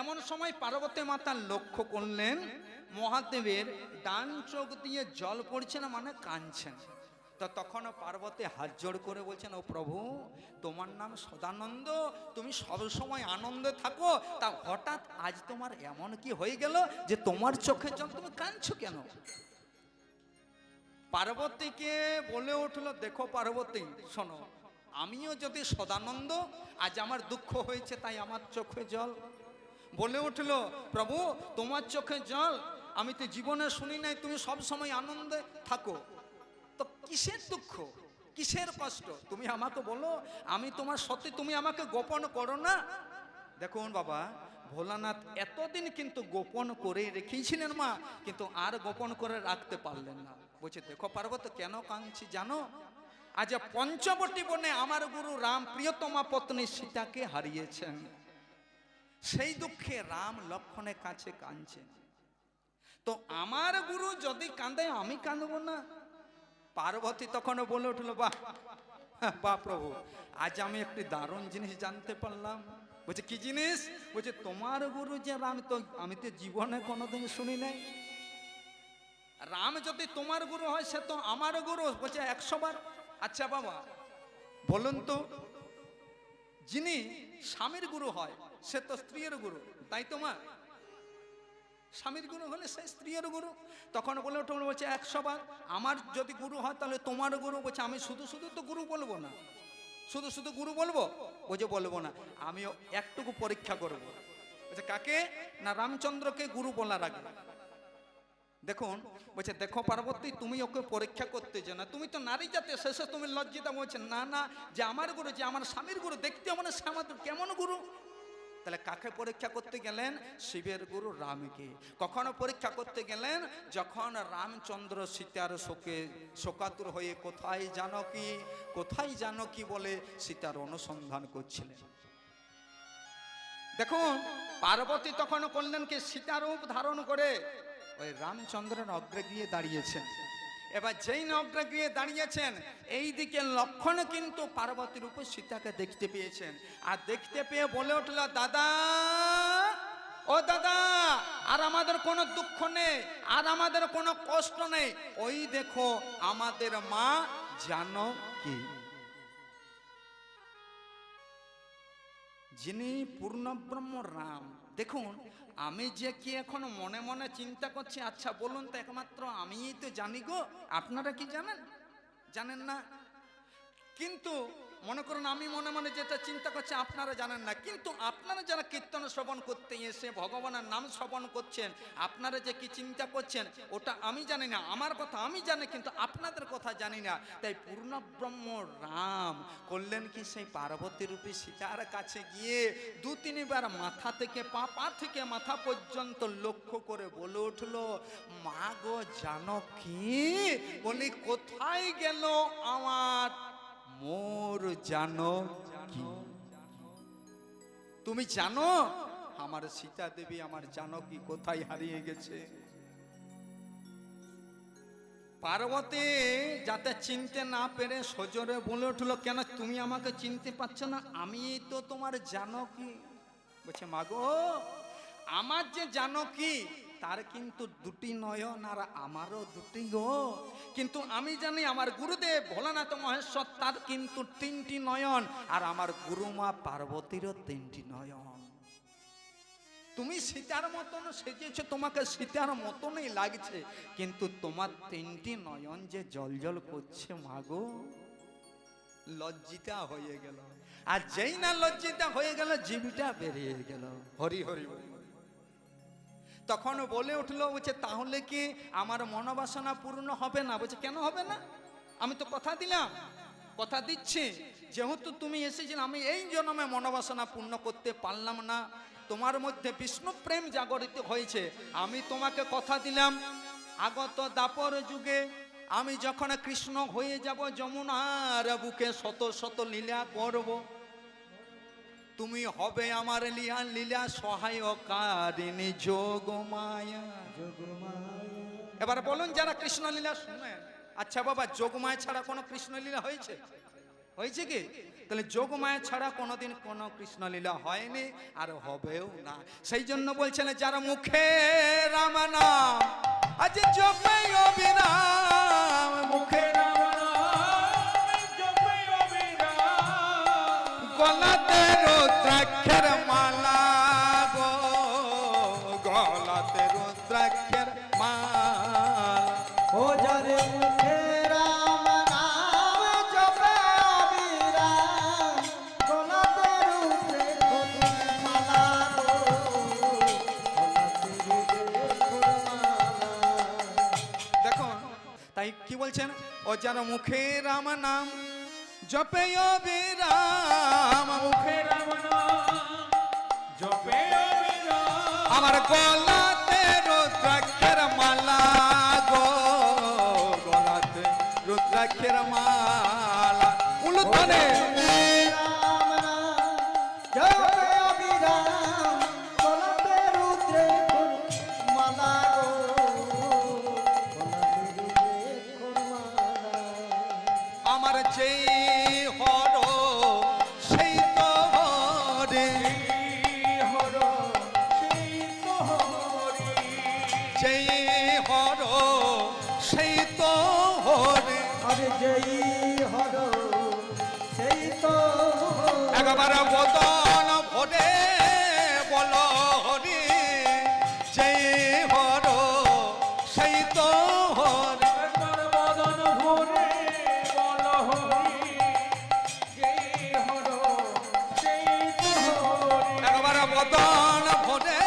এমন সময় পার্বতী মাতা লক্ষ্য করলেন মহাদেবের ডান চোখ দিয়ে জল পড়ছে না, মানে কাঁদছেন। তো তখন পার্বতী হাত জোড় করে বলছেন, ও প্রভু, তোমার নাম সদানন্দ, তুমি সব সময় আনন্দে থাকো, তা হঠাৎ আজ তোমার এমন কি হয়ে গেল যে তোমার চোখের জল, তুমি কাঁদছো কেন? পার্বতীকে বলে উঠলো, দেখো পার্বতী, শোনো, আমিও যদি সদানন্দ, আজ আমার দুঃখ হয়েছে তাই আমার চোখে জল। বলে উঠলো, প্রভু, তোমার চোখে জল আমি তো জীবনে শুনি নাই, তুমি সব সময় আনন্দে থাকো, তো কিসের দুঃখ, কিসের কষ্ট, তুমি আমাকে বলো, আমি তোমার সত্যি, তুমি আমাকে গোপন করো না। দেখুন বাবা, ভোলানাথ এতদিন কিন্তু গোপন করে রেখেছিলেন মা, কিন্তু আর গোপন করে রাখতে পারলেন না। বলছে, দেখো পার্বতী, কেন কাঁদছি জানো? আজ পঞ্চবটী বনে আমার গুরু রাম প্রিয়তমা পত্নী সীতাকে হারিয়েছেন, সেই দুঃখে রাম লক্ষ্মণের কাছে কাঁদছেন। তো আমার গুরু যদি কাঁদে, আমি কাঁদবো না? পার্বতী তখন বলে উঠলো, বাহ বাহ প্রভু, আজ আমি একটি দারুণ জিনিস জানতে পারলাম। বলছে, কি জিনিস? বলছে, তোমার গুরু যে রাম, তো আমি তো জীবনে কোনোদিন শুনি নাই। রাম যদি তোমার গুরু হয়, সে তো আমার গুরু। বলছে, 100 বার। আচ্ছা বাবা বলুন তো, যিনি স্বামীর গুরু হয় সে তো স্ত্রীর গুরু, তাই তো মা? স্বামীর গুরু হলে সে স্ত্রীর গুরু। তখন বলে ওঠে, বলছে 100 বার। আমার যদি গুরু হয় তাহলে তোমার গুরু। বলছে, আমি শুধু শুধু তো গুরু বলবো না, শুধু শুধু গুরু বলবো? বলছে, বলবো না, আমিও একটুকু পরীক্ষা করবো। বলছে, কাকে? না রামচন্দ্রকে গুরু বলার আগে। দেখুন, বলছে, দেখো পার্বতী, তুমি ওকে পরীক্ষা করতে যে না, তুমি তো নারী জাতি, শেষে তুমি লজ্জিত। বলছে, না না, যে আমার গুরু, যে আমার স্বামীর গুরু, দেখতে মানে সে আমাদের কেমন গুরু? তাহলে কাকে পরীক্ষা করতে গেলেন? শিবের গুরু রামকে। কখনো পরীক্ষা করতে গেলেন যখন রামচন্দ্র সীতার শোকে শোকাতুর হয়ে কোথায় জানকী, কোথায় জানকী বলে সীতার অনুসন্ধান করছিলেন। দেখুন, পার্বতী তখন করলেন কি, সীতার রূপ ধারণ করে ওই রামচন্দ্রের অগ্রে গিয়ে দাঁড়িয়েছেন। এবার যেই অগ্রে গিয়ে দাঁড়িয়েছেন, এই দিকে লক্ষণ কিন্তু পার্বতীর উপর সীতাকে দেখতে পেয়েছেন। আর দেখতে পেয়ে বলে উঠল, দাদা, ও দাদা, আর আমাদের কোনো দুঃখ নেই, আর আমাদের কোনো কষ্ট নেই, ওই দেখো আমাদের মা জানকী, যিনি পূর্ণব্রহ্ম রাম। দেখুন, আমি যে কি এখন মনে মনে চিন্তা করছি, আচ্ছা বলুন তো, একমাত্র আমিই তো জানি গো, আপনারা কি জানেন? জানেন না। কিন্তু মনে করুন, আমি মনে মনে যেটা চিন্তা করছি আপনারা জানেন না, কিন্তু আপনারা যারা কীর্তন শ্রবণ করতে এসে ভগবানের নাম শ্রবণ করছেন, আপনারা যে কি চিন্তা করছেন ওটা আমি জানি না। আমার কথা আমি জানি, কিন্তু আপনাদের কথা জানি না। তাই পূর্ণব্রহ্ম রাম করলেন কি, সেই পার্বতী রূপী সীতার কাছে গিয়ে 2-3 বার মাথা থেকে পা থেকে মাথা পর্যন্ত লক্ষ্য করে বলে উঠলো, মা গো জানকী, বলি কোথায় গেল আমার মোর জানকী? তুমি জানো আমার সীতা দেবী, আমার জানকী কোথায় হারিয়ে গেছে? পার্বতী যাতে চিনতে না পেরে সজোরে বলে উঠলো, কেন তুমি আমাকে চিনতে পারছো না? আমি তো তোমার জানকী। বলছে, মাগো, আমার যে জানকী তার কিন্তু 2টি নয়ন, আর আমারও 2টি গো। কিন্তু আমি জানি আমার গুরুদেব ভোলানাথ মহেশ্বর, তার কিন্তু 3টি নয়ন, আর আমার গুরুমা পার্বতীরও 3টি নয়ন। তুমি সীতার মতন সেজেছো, তোমাকে সীতার মতনই লাগছে, কিন্তু তোমার তিনটি নয়ন যে জল জল করছে মাগো, লজ্জিতা হয়ে গেল। আর যেই না লজ্জিতা হয়ে গেল, জীবটা বেরিয়ে গেল। হরি হরি বল। তখন বলে উঠলো, বলছে তাহলে কি আমার মনোবাসনা পূর্ণ হবে না? বলছে কেন হবে না? আমি তো কথা দিলাম, কথা দিচ্ছি, যেহেতু তুমি এসেছিলে, আমি এই জন্মে মনোবাসনা পূর্ণ করতে পারলাম না, তোমার মধ্যে বিষ্ণু প্রেম জাগরিত হয়েছে, আমি তোমাকে কথা দিলাম আগত দাপর যুগে আমি যখন কৃষ্ণ হয়ে যাব, যমুনার বুকে শত শত লীলা করব, তুমি হবে আমার লীলা লীলা সহায়কারিণী যোগ মায়া। এবার বলুন যারা কৃষ্ণ লীলা শুনেন, আচ্ছা বাবা যোগমায়া ছাড়া কোনো কৃষ্ণ লীলা হয়েছে? হয়েছে কি? তাহলে যোগমায়া ছাড়া কোনোদিন কোনো কৃষ্ণ লীলা হয়নি, আর হবেও না। সেই জন্য বলছেন যারা মুখে রাম নাম, আজ জপে অবিরাম, মুখে রাম নাম জপে অবিরাম, গলাতে রুদ্রাক্ষের মালা গো, গলাতে রুদ্রাক্ষের মালা। ও যারে মুখে রাম নাম জপে অবিরাম, গলাতে রুদ্রাক্ষের মালা গো, গলাতে রুদ্রাক্ষের মালা। দেখো তাই কি বলছেন, ও যারা মুখে রাম নাম জপে অবিরাম, মুখে রাম নাম জপে অবিরাম, আমার গলাতে রুদ্রাক্ষের মালা গো, গলাতে রুদ্রাক্ষের মালা। উলুধ্বনি রাম নাম জপে অবিরাম, গলাতে রুদ্রাক্ষের মালা গো, গলাতে রুদ্রাক্ষের মালা। আমার যেই হর সেই তো হরে, হর সেই তো হরি, যেই হর সেই তো হরে। আরে যেই হর সেই তো একবার বদন ভরে বল হরি, যেই হর সেই তো হরে। একবার বদন ভরে বল হরি, যেই হর সেই তো হরি, একবার বদন ভরে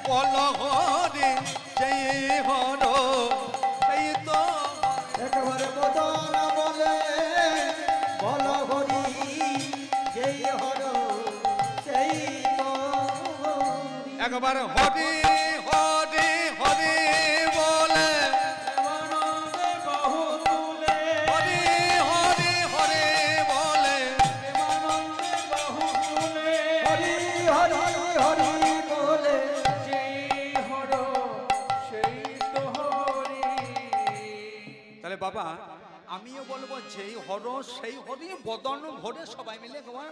বল হরি, যেই হর সেই তো হরে। একবারে বদন বলে বল হরি, যেই হর সেই তো হরি। একবার হরি হরি হরি বলে, প্রেমানন্দে বাহু তুলে, হরি হরি হরি বলে, প্রেমানন্দে বাহু তুলে, হরি হরি হরি বলে, যেই হর সেই তো হরি। তাহলে বাবা আমিও বলবো যেই হর সেই হরি, বদন ভরে সবাই মিলে গোয়া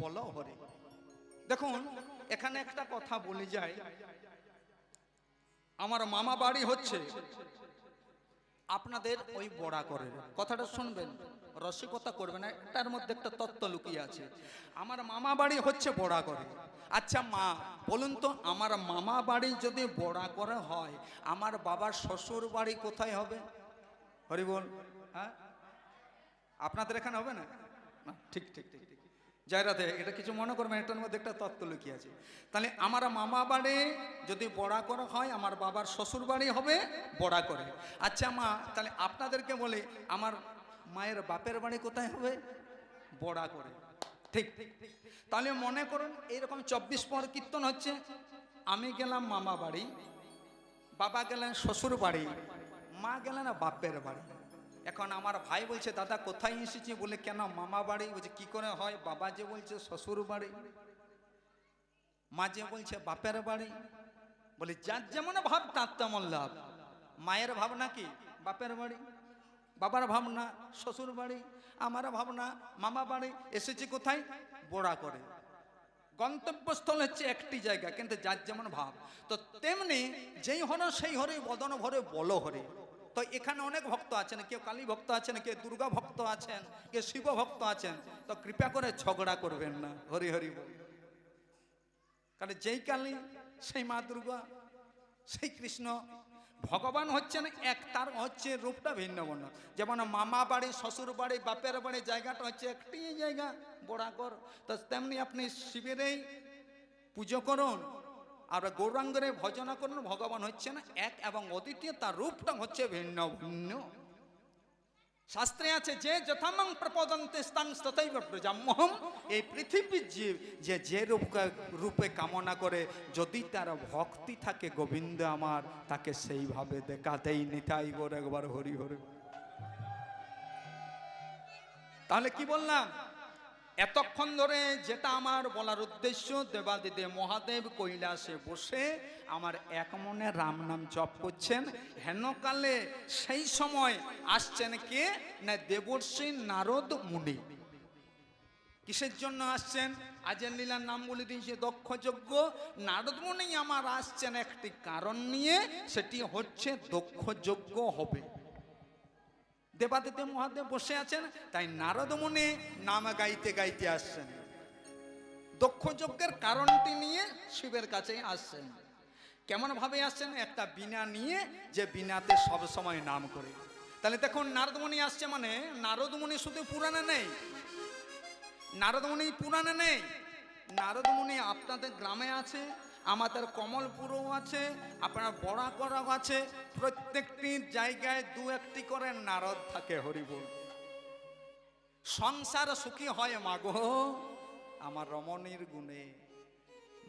বলো হরি। দেখুন এখানে একটা কথা বলে যায়, আমার মামা বাড়ি হচ্ছে আপনাদের ওই বড়া করে, কথাটা শুনবেন, রসিকতা করবেন না, এটার মধ্যে একটা তত্ত্ব লুকিয়ে আছে। আমার মামা বাড়ি হচ্ছে বড়া করে। আচ্ছা মা বলুন তো, আমার মামা বাড়ি যদি বড়া করে হয়, আমার বাবার শ্বশুর বাড়ি কোথায় হবে? হরি বল। হ্যাঁ আপনাদের এখানে হবে না? না, ঠিক ঠিক ঠিক ঠিক। জায়রাতে এটা কিছু মনে করবেন, এটার মধ্যে একটা তত্ত্ব লুকিয়ে আছে। তাহলে আমার মামা বাড়ি যদি বড়া করা হয়, আমার বাবার শ্বশুর বাড়ি হবে বড়া করে। আচ্ছা মা তাহলে আপনাদেরকে বলে, আমার মায়ের বাপের বাড়ি কোথায় হবে? বড়া করে। ঠিক। তাহলে মনে করুন এইরকম 24 পর কীর্তন হচ্ছে, আমি গেলাম মামা বাড়ি, বাবা গেলেন শ্বশুর বাড়ি, মা গেলেন বাপের বাড়ি। এখন আমার ভাই বলছে দাদা কোথায় এসেছি? বলে কেন মামা বাড়ি? বলছে কি করে হয়? বাবা যে বলছে শ্বশুর বাড়ি, মা যে বলছে বাপের বাড়ি। বলে যার যেমন ভাব তার তেমন লাভ। মায়ের ভাবনা কি? বাপের বাড়ি, বাবার ভাবনা শ্বশুর বাড়ি, আমার ভাবনা মামা বাড়ি। এসেছি কোথায়? বড়া করে। গন্তব্যস্থল হচ্ছে একটি জায়গা, কিন্তু যার যেমন ভাব। তো তেমনি যেই হর সেই হরে বদন ভরে বল হরে। তো এখানে অনেক ভক্ত আছেন, কেউ কালী ভক্ত আছেন, কেউ দুর্গা ভক্ত আছেন, কেউ শিব ভক্ত আছেন। তো কৃপা করে ঝগড়া করবেন না, হরি হরি বল। কারণ যেই কালী সেই মা দুর্গা, সেই কৃষ্ণ। ভগবান হচ্ছেন এক, তার হচ্ছে রূপটা ভিন্ন বর্ণ। যেমন মামা বাড়ি, শ্বশুর বাড়ি, বাপের বাড়ি জায়গাটা হচ্ছে একটি জায়গা বরাকর, তো তেমনি আপনি শিবেরই পুজো করুন আর গৌরাঙ্গের ভজনা করুন, ভগবান হচ্ছেন এক এবং অদ্বিতীয়, তার রূপটা হচ্ছে ভিন্ন ভিন্ন। শাস্ত্রে আছে যে যথামং প্রপদন্তে স্তাং তথৈব প্রজাম্যহম, এই পৃথিবীর জীব যে রূপে কামনা করে, যদি তার ভক্তি থাকে গোবিন্দ আমার, তাকে সেইভাবে দেখাতেই নিতাই গোর একবার হরি হরি। তাহলে কি বললাম এতক্ষণ ধরে? যেটা আমার বলার উদ্দেশ্য, দেবাদিদেব মহাদেব কৈলাসে বসে আমার এক মনে রাম নাম জপ করছেন। হেনকালে সেই সময় আসছেন কে না, দেবর্ষি নারদ মুনি। কিসের জন্য আসছেন? আজের লীলার নাম বলে দিয়েছে দক্ষযজ্ঞ। নারদ মুনি আমার আসছেন একটি কারণ নিয়ে, সেটি হচ্ছে দক্ষযজ্ঞ হবে। দেবাদিদেব মহাদেব বসে আছেন, তাই নারদ মুনি নাম গাইতে গাইতে আসছেন। দক্ষযজ্ঞের কারণটি নিয়ে শিবের কাছে আসছেন। কেমন ভাবে আসছেন? একটা বীণা নিয়ে, যে বীণাতে সব সময় নাম করে। তাহলে দেখুন নারদ মুনি আসছে মানে, নারদ মুনি শুধু পুরাণে নেই, নারদ মুনি পুরাণে নেই, নারদ মুনি আপনাদের গ্রামে আছে, আমাদের কমলপুরও আছে, আপনার বরাকরও আছে। প্রত্যেকটি জায়গায় দু একটি করে নারদ থাকে। হরিবল। সংসার সুখী হয় মাগো আমার রমণীর গুণে।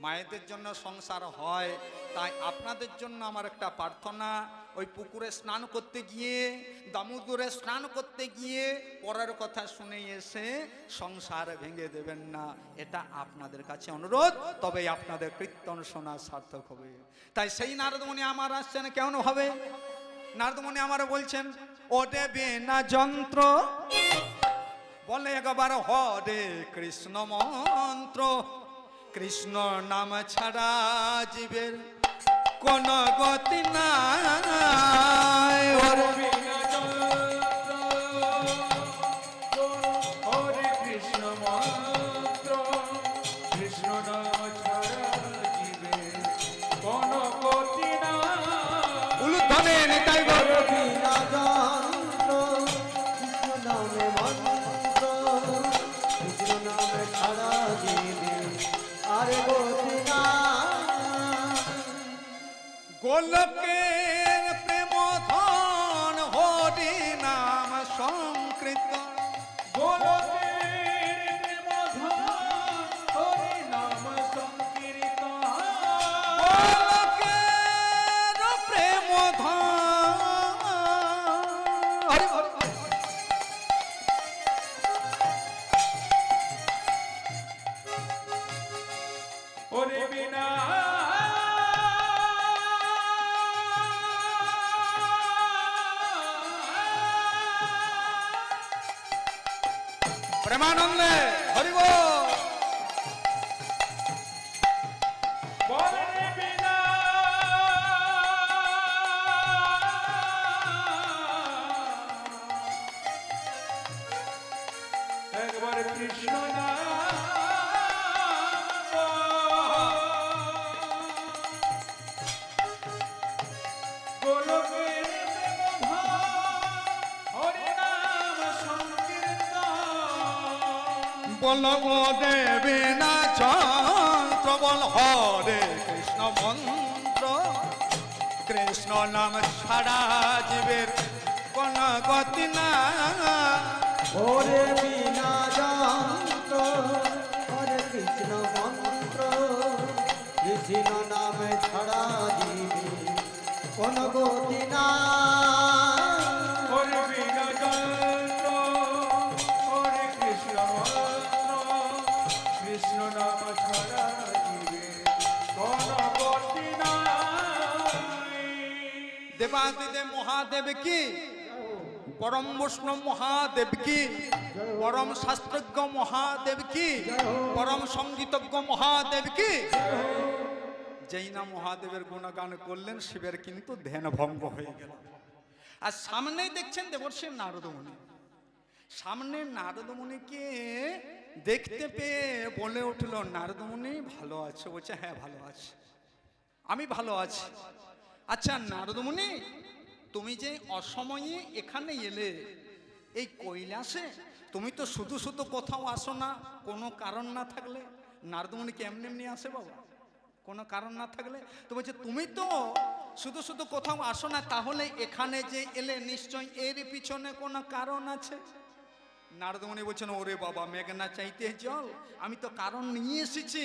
মায়েদের জন্য সংসার হয়, তাই আপনাদের জন্য আমার একটা প্রার্থনা, ওই পুকুরে স্নান করতে গিয়ে, দামোদরে স্নান করতে গিয়ে পরের কথা শুনে এসে সংসার ভেঙে দেবেন না, এটা আপনাদের কাছে অনুরোধ। তবে আপনাদের কীর্তন শোনা সার্থক হবে। তাই সেই নারদমণি আমার আসছেন কেমন হবে? নারদমণি আমার বলছেন, ও দেবে না যন্ত্র, বলে একবার হরে কৃষ্ণ মন্ত্র, কৃষ্ণ নাম ছাড়া জীবের কোন গতি নাই। হরে কৃষ্ণ মন্ত্র, কৃষ্ণ নাম ছাড়া জীবের কোন গতি নাই। উলুধ্বনে নিতাই গৌর। বিনা যন্ত্র, কৃষ্ণ নামে মন্ত্র, কৃষ্ণ নামে ছাড়া জীবে আর গতি নাই। গোলকের প্রেম ধন হরি নাম সংকীর্তন, গোলকের প্রেম ধন হরি নাম সংকীর্তন। গোলকের প্রেম ধন হরি হরি হরি। ওরে বিনা প্রেমানন্দে হরিবল। বলে বিনা একবার কৃষ্ণ নাম গোলকের প্রেম ধন হরি নাম সংকীর্তন। বল গো দেবে না যন্ত্র, বল হরে কৃষ্ণ মন্ত্র, কৃষ্ণ নাম ছাড়া জীবের কোন গতি না। ওরে বিনা যন্ত্র, হরে কৃষ্ণ মন্ত্র, কৃষ্ণ নামে ছাড়া জীবে কোন গতি নাই। হরে বিনা যন্ত্র, হরে কৃষ্ণ মন্ত্র, কৃষ্ণ নাম ছাড়া জীবে কোন গতি নাই। দেবাদিদেব মহাদেব কি, পরম বৈষ্ণব মহাদেব কি, পরম শাস্ত্রজ্ঞ মহাদেব কি, পরম সঙ্গীতজ্ঞ মহাদেব কি। যেই না মহাদেবের গুণগান করলেন, শিবের কিন্তু ধ্যান ভঙ্গ হয়ে গেল। আর সামনেই দেখছেন দেবর্ষি নারদ মুনি। সামনে নারদ মুনিকে দেখতে পেয়ে বলে উঠলো, নারদমুনি ভালো আছো? বলছে হ্যাঁ ভালো আছি, আমি ভালো আছি। আচ্ছা নারদমুনি, তুমি যে অসময়ে এখানে এলে এই কৈলাসে, তুমি তো শুধু শুধু কোথাও আসো না কোনো কারণ না থাকলে। নারদমুনি কি এমনি এমনি আসে বাবা, কোনো কারণ না থাকলে? তো বলছে তুমি তো শুধু শুধু কোথাও আসো না, তাহলে এখানে যে এলে নিশ্চয় এর পিছনে কোনো কারণ আছে। নারদমুনি বলছেন, ওরে বাবা মেঘনা চাইতে জল, আমি তো কারণ নিয়ে এসেছি,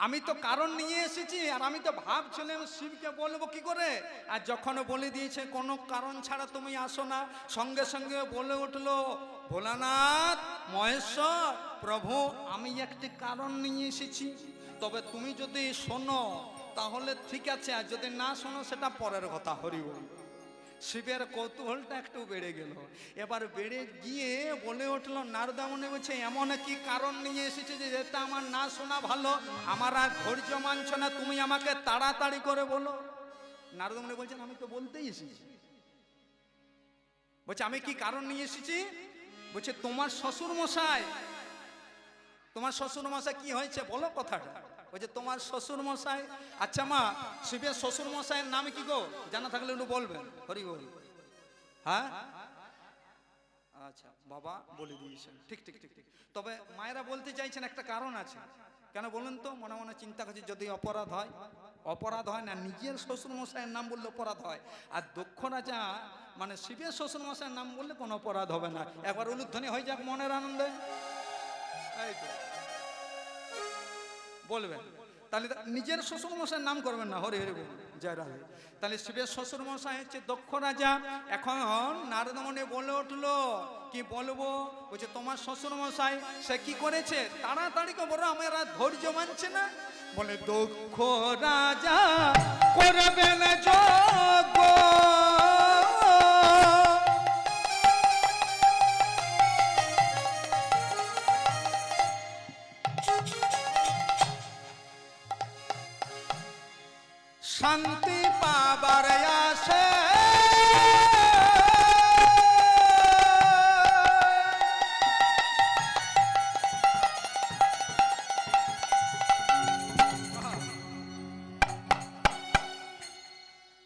আমি তো কারণ নিয়ে এসেছি। আর আমি তো ভাবছিলাম শিবকে বলবো কি করে, আর যখন বলে দিয়েছে কোনো কারণ ছাড়া তুমি আসো না, সঙ্গে সঙ্গে বলে উঠলো, ভোলানাথ মহেশ্বর প্রভু, আমি একটি কারণ নিয়ে এসেছি, তবে তুমি যদি শোনো তাহলে ঠিক আছে, আর যদি না শোনো সেটা পরের কথা। হরি বল। শিবের কৌতূহলটা একটু বেড়ে গেল। এবার বেড়ে গিয়ে বলে উঠলো, নারদমুনি বলছে এমন কি কারণ নিয়ে এসেছে যে যেটা আমার না শোনা ভালো, আমার আর ধৈর্য মানছ না, তুমি আমাকে তাড়াতাড়ি করে বলো। নারদমুনি বলছেন, আমি তো বলতেই এসেছি। বলছে আমি কি কারণ নিয়ে এসেছি? বলছে তোমার শ্বশুর মশাই, তোমার শ্বশুর মশাই কি হয়েছে বলো কথাটা। বলছে তোমার শ্বশুর মশাই। আচ্ছা মা, শিবের শ্বশুর মশাইয়ের নাম কি গো? জানা থাকলে একটু বলবেন। হরি বল। হ্যাঁ আচ্ছা বাবা বলে দিয়েছেন, ঠিক ঠিক ঠিক ঠিক। তবে মায়েরা বলতে চাইছেন একটা কারণ আছে। কেন বলুন তো? মনে মনে চিন্তা করছি যদি অপরাধ হয়। অপরাধ হয় না, নিজের শ্বশুর মশাইয়ের নাম বললে অপরাধ হয়, আর দক্ষ রাজা মানে শিবের শ্বশুর মশাইয়ের নাম বললে কোনো অপরাধ হবে না। একবার উলুধ্বনি হয়ে যাক মনের আনন্দে। এই তো বলবেন, তাহলে নিজের শ্বশুর মশাইয়ের নাম করবেন না। হরি হরি বল, জয় রাধে। তাহলে শিবের শ্বশুর মশাই হচ্ছে দক্ষ রাজা। এখন নারদমুনি বলে উঠলো, কি বলবো? বলছে তোমার শ্বশুর মশাই সে কি করেছে, তাড়াতাড়ি করে আমার আর ধৈর্য মানছে না। বলে দক্ষ রাজা করবেন যজ্ঞ, শান্তি পাবার আসে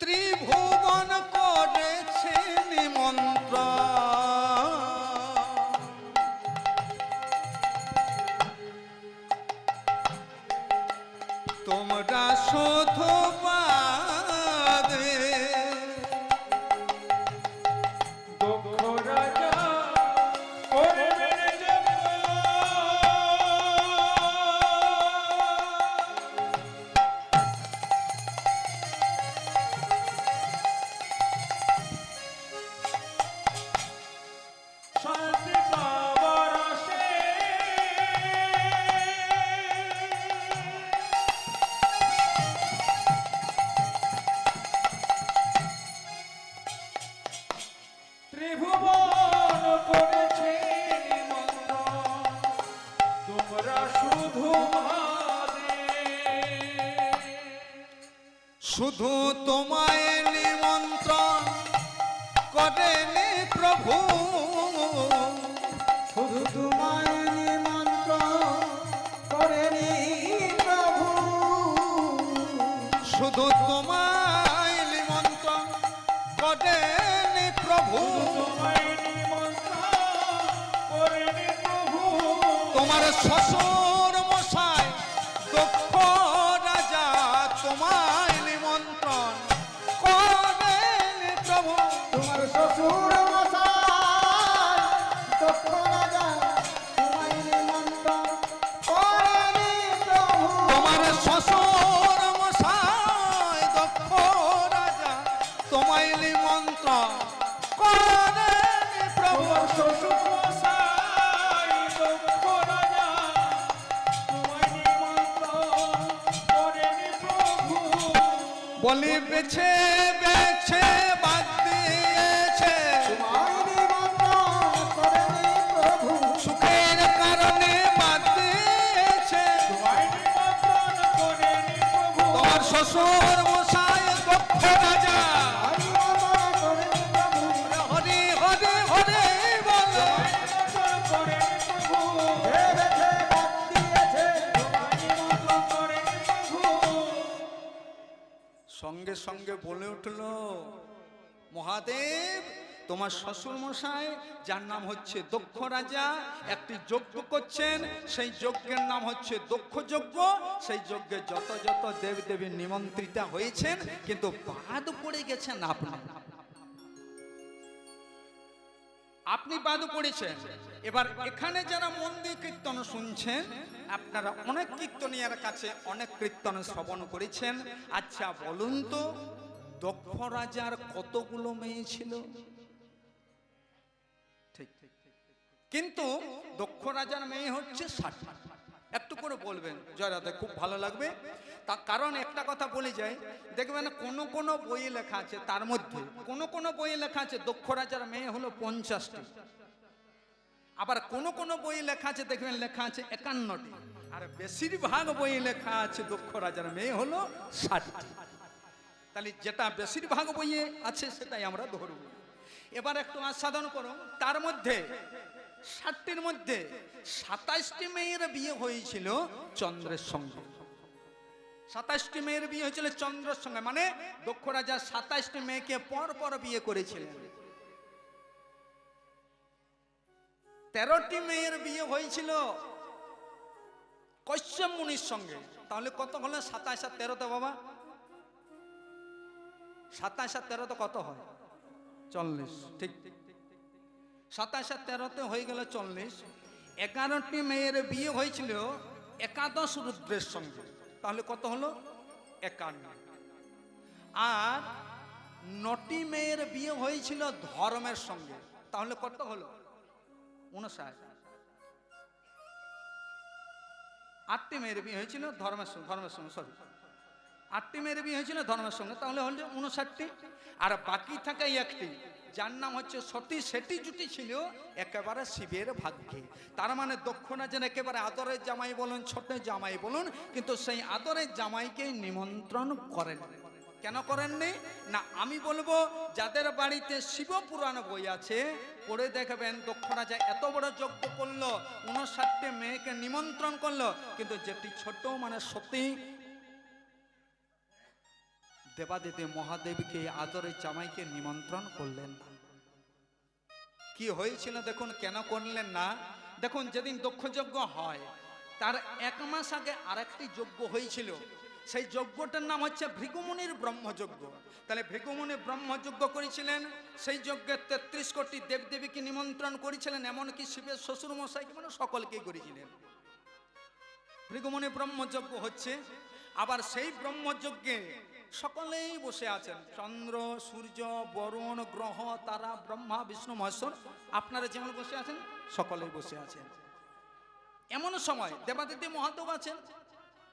ত্রিভুবন করেছে নিমন্ত্রণ, তোমরা শুধু দক্ষ রাজা করবেন যজ্ঞ, শান্তি পাবার আসে ত্রিভুবন করেছে নিমন্ত্রণ, তোমরা শুধু শুধু তোমায় নিমন্ত্রণ করেনি প্রভু, শুধু তোমায় নিমন্ত্রণ করেনি প্রভু, শুধু তোমায় নিমন্ত্রণ করেনি প্রভু, তোমায় নিমন্ত্রণ করেনি প্রভু, তোমার শ্বশুর মশাই দক্ষ রাজা তোমায় নিমন্ত্রণ করেনি প্রভু, তোমার শ্বশুর মশাই দক্ষ রাজা তোমায় নিমন্ত্রণ করেনি প্রভু, তোমার শ্বশুর মশাই দক্ষ রাজা তোমায় নিমন্ত্রণ করেনি প্রভু, তোমার শ্বশুর মশাই দক্ষ রাজা তোমায় নিমন্ত্রণ করেনি প্রভু, বলি বেছে বেছে বাদ দিয়েছে তোমায় নিমন্ত্রণ করেনি প্রভু, সুখের কারণে বাদ দিয়েছে তোমায় নিমন্ত্রণ করেনি প্রভু, তোমার শ্বশুর মশাই দক্ষ রাজা। নিমন্ত্রণ করেনি প্রভু, হরি হরি হরি বল, নিমন্ত্রণ করেনি প্রভু, হে সঙ্গে সঙ্গে বলে উঠল, মহাদেব তোমার শ্বশুর মশাই যার নাম হচ্ছে দক্ষ রাজা একটি যজ্ঞ করছেন, সেই যজ্ঞের নাম হচ্ছে দক্ষ যজ্ঞ। সেই যজ্ঞে যত যত দেবদেবী নিমন্ত্রিত হয়েছেন, কিন্তু বাদ পড়ে গেছেন আপনি বাদ পড়েছেন। এবার এখানে যারা মন্দির কীর্তন শুনছেন, আপনারা অনেক কীর্তনিয়ার কাছে অনেক কীর্তন শ্রবণ করেছেন। আচ্ছা বলুন তো, দক্ষ রাজার কতগুলো মেয়ে ছিল? ঠিক, কিন্তু দক্ষ রাজার মেয়ে হচ্ছে 60। একটু করে বলবেন জয়রাধে, খুব ভালো লাগবে। তার কারণ একটা কথা বলে যায়, দেখবেন কোন বইয়ে লেখা আছে, তার মধ্যে কোন বইয়ে লেখা আছে দক্ষ রাজার মেয়ে হলো 50টি, আবার কোন বইয়ে লেখা আছে দেখবেন লেখা আছে 51টি, আর বেশিরভাগ বইয়ে লেখা আছে দক্ষ রাজার মেয়ে হলো 60টি। তাহলে যেটা বেশিরভাগ বইয়ে আছে সেটাই আমরা ধরব। এবার একটু আস্বাদন করো, তার মধ্যে 60টির মধ্যে 27টি মেয়ের বিয়ে হয়েছিল চন্দ্রের সঙ্গে। 27টি মেয়ের বিয়ে হয়েছিল চন্দ্রের সঙ্গে, মানে দক্ষ রাজা 27টি মেয়েকে পর পর বিয়ে করেছিলেন। 13টি মেয়ের বিয়ে হয়েছিল কশ্যপ মুনির সঙ্গে। তাহলে কত হলো? 27 আর 13 বাবা, 27 আর 13 কত হয়? 40। ঠিক, 27 আর 13 হয়ে গেল 40। 11টি মেয়ের বিয়ে হয়েছিল একাদশ রুদ্রের সঙ্গে। তাহলে কত হলো? 51। আর 9টি মেয়ের বিয়ে হয়েছিল ধর্মের সঙ্গে। তাহলে কত হলো? 59। 8টি মেয়ের বিয়ে হয়েছিল ধর্মের সঙ্গে সরি 8টি মেয়ের বিয়ে হয়েছিল ধর্মের সঙ্গে, তাহলে হলো 59টি। আর বাকি থাকা একটি, যার নাম হচ্ছে সতী, সেটি জুটি ছিল একেবারে শিবের ভাগ্যে। তার মানে দক্ষ রাজার একেবারে আদরের জামাই বলুন, ছোট জামাই বলুন, কিন্তু সেই আদরের জামাইকে নিমন্ত্রণ করেন। কেন করেননি? না, আমি বলবো যাদের বাড়িতে শিবপুরাণ বই আছে পড়ে দেখবেন দক্ষ রাজা এত বড় যজ্ঞ করলো, 59টি মেয়েকে নিমন্ত্রণ করলো, কিন্তু যেটি ছোট মানে সতী দেবাদেবী মহাদেবকে আদরের জামাইকে নিমন্ত্রণ করলেন না। কি হয়েছিল দেখুন, কেন করলেন না? দেখুন, যেদিন দক্ষ যজ্ঞ হয় তার 1 মাস আগে আরেকটি যজ্ঞ হয়েছিল। সেই যজ্ঞটার নাম হচ্ছে ভৃগুমুনির ব্রহ্মযজ্ঞ। তাহলে ভৃগুমুনি ব্রহ্মযজ্ঞ করেছিলেন, সেই যজ্ঞে 33 কোটি দেবদেবীকে নিমন্ত্রণ করেছিলেন, এমনকি শিবের শ্বশুর মশাইকে মানে সকলকেই করেছিলেন। ভৃগুমুনি ব্রহ্মযজ্ঞ হচ্ছে, আবার সেই ব্রহ্মযজ্ঞে সকলেই বসে আছেন, চন্দ্র সূর্য বরুণ গ্রহ তারা ব্রহ্মা বিষ্ণু মহেশ্বর, আপনারা যেমন বসে আছেন সকলেই বসে আছেন। এমন সময় দেবাদিদেব মহাদেব আছেন,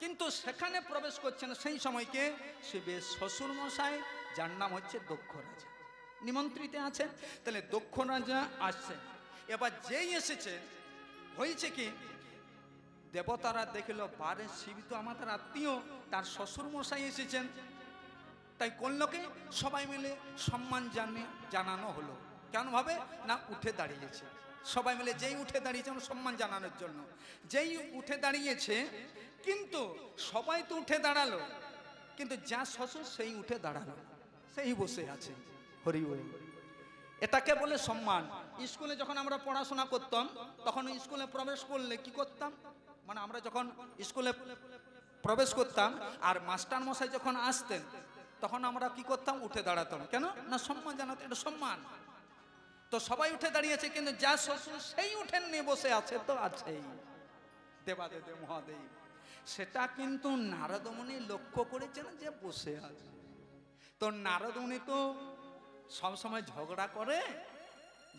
কিন্তু সেখানে প্রবেশ করছেন সেই সময়কে শিবের শ্বশুর মশাই, যার নাম হচ্ছে দক্ষ রাজা, নিমন্ত্রিত আছেন। তাহলে দক্ষ রাজা আসছেন। এবার যেই এসেছে হয়েছে কি, দেবতারা দেখলো বারে শিব তো আমাদের আত্মীয়, তার শ্বশুর মশাই এসেছেন, তাই করলো কি সবাই মিলে সম্মান জানানো হলো। কেন ভাবে? না, উঠে দাঁড়িয়েছে সবাই মিলে। যেই উঠে দাঁড়িয়েছে সম্মান জানানোর জন্য, যেই উঠে দাঁড়িয়েছে, কিন্তু সবাই তো উঠে দাঁড়ালো, কিন্তু যা শ্বশুর সেই উঠে দাঁড়ালো, সেই বসে আছে। হরি হরি, এটাকে বলে সম্মান। স্কুলে যখন আমরা পড়াশোনা করতাম, তখন স্কুলে প্রবেশ করলে কি করতাম, মানে আমরা যখন স্কুলে প্রবেশ করতাম আর মাস্টার মশাই যখন আসতেন, তখন আমরা কি করতাম? উঠে দাঁড়াতাম। কেন? না, সম্মান জানাতে, এটা সম্মান। তো সবাই উঠে দাঁড়িয়েছে, কিন্তু যা শ্বশুর সেই উঠেননি, বসে আছে তো আছেই দেবাদেব মহাদেব। সেটা কিন্তু নারদমুনি লক্ষ্য করেছেন যে বসে আছে। তো নারদমুনি তো সবসময় ঝগড়া করে,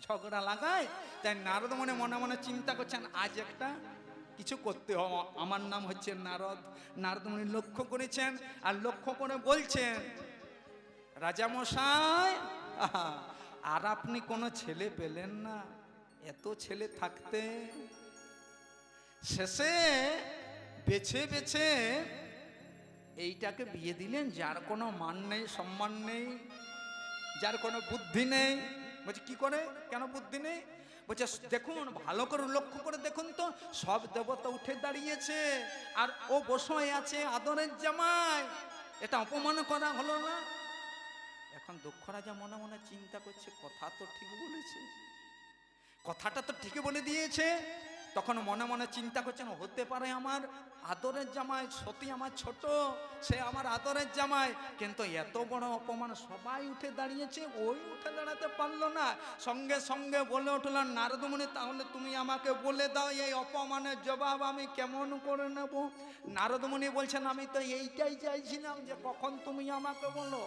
ঝগড়া লাগায়, তাই নারদমুনি মনে মনে চিন্তা করছেন আজ একটা কিছু করতে হবে, আমার নাম হচ্ছে নারদ। নারদমুনি লক্ষ্য করেছেন আর লক্ষ্য করে বলছেন, রাজামশাই আর আপনি কোনো ছেলে পেলেন না, এত ছেলে থাকতে শেষে বেছে বেছে এইটাকে বিয়ে দিলেন, যার কোনো মান নেই, সম্মান নেই, যার কোনো বুদ্ধি নেই। বলছে কি করে, কেন বুদ্ধি নেই? বলছে দেখুন, ভালো করে লক্ষ্য করে দেখুন তো, সব দেবতা উঠে দাঁড়িয়েছে আর ও বসে আছে আদরের জামাই। এটা অপমান করা হলো না? এখন দক্ষ রাজা মনে মনে চিন্তা করছে, কথা তো ঠিক বলেছে, কথাটা তো ঠিকই বলে দিয়েছে। তখন মনে মনে চিন্তা করছেন, হতে পারে আমার আদরের জামাই, সতী আমার ছোট, সে আমার আদরের জামাই, কিন্তু এত বড় অপমান, সবাই উঠে দাঁড়িয়েছে, ওই উঠে দাঁড়াতে পারলো না। সঙ্গে সঙ্গে বলে উঠল, নারদমুনি তাহলে তুমি আমাকে বলে দাও এই অপমানের জবাব আমি কেমন করে নেব। নারদমুনি বলছেন, আমি তো এইটাই চাইছিলাম যে কখন তুমি আমাকে বলো।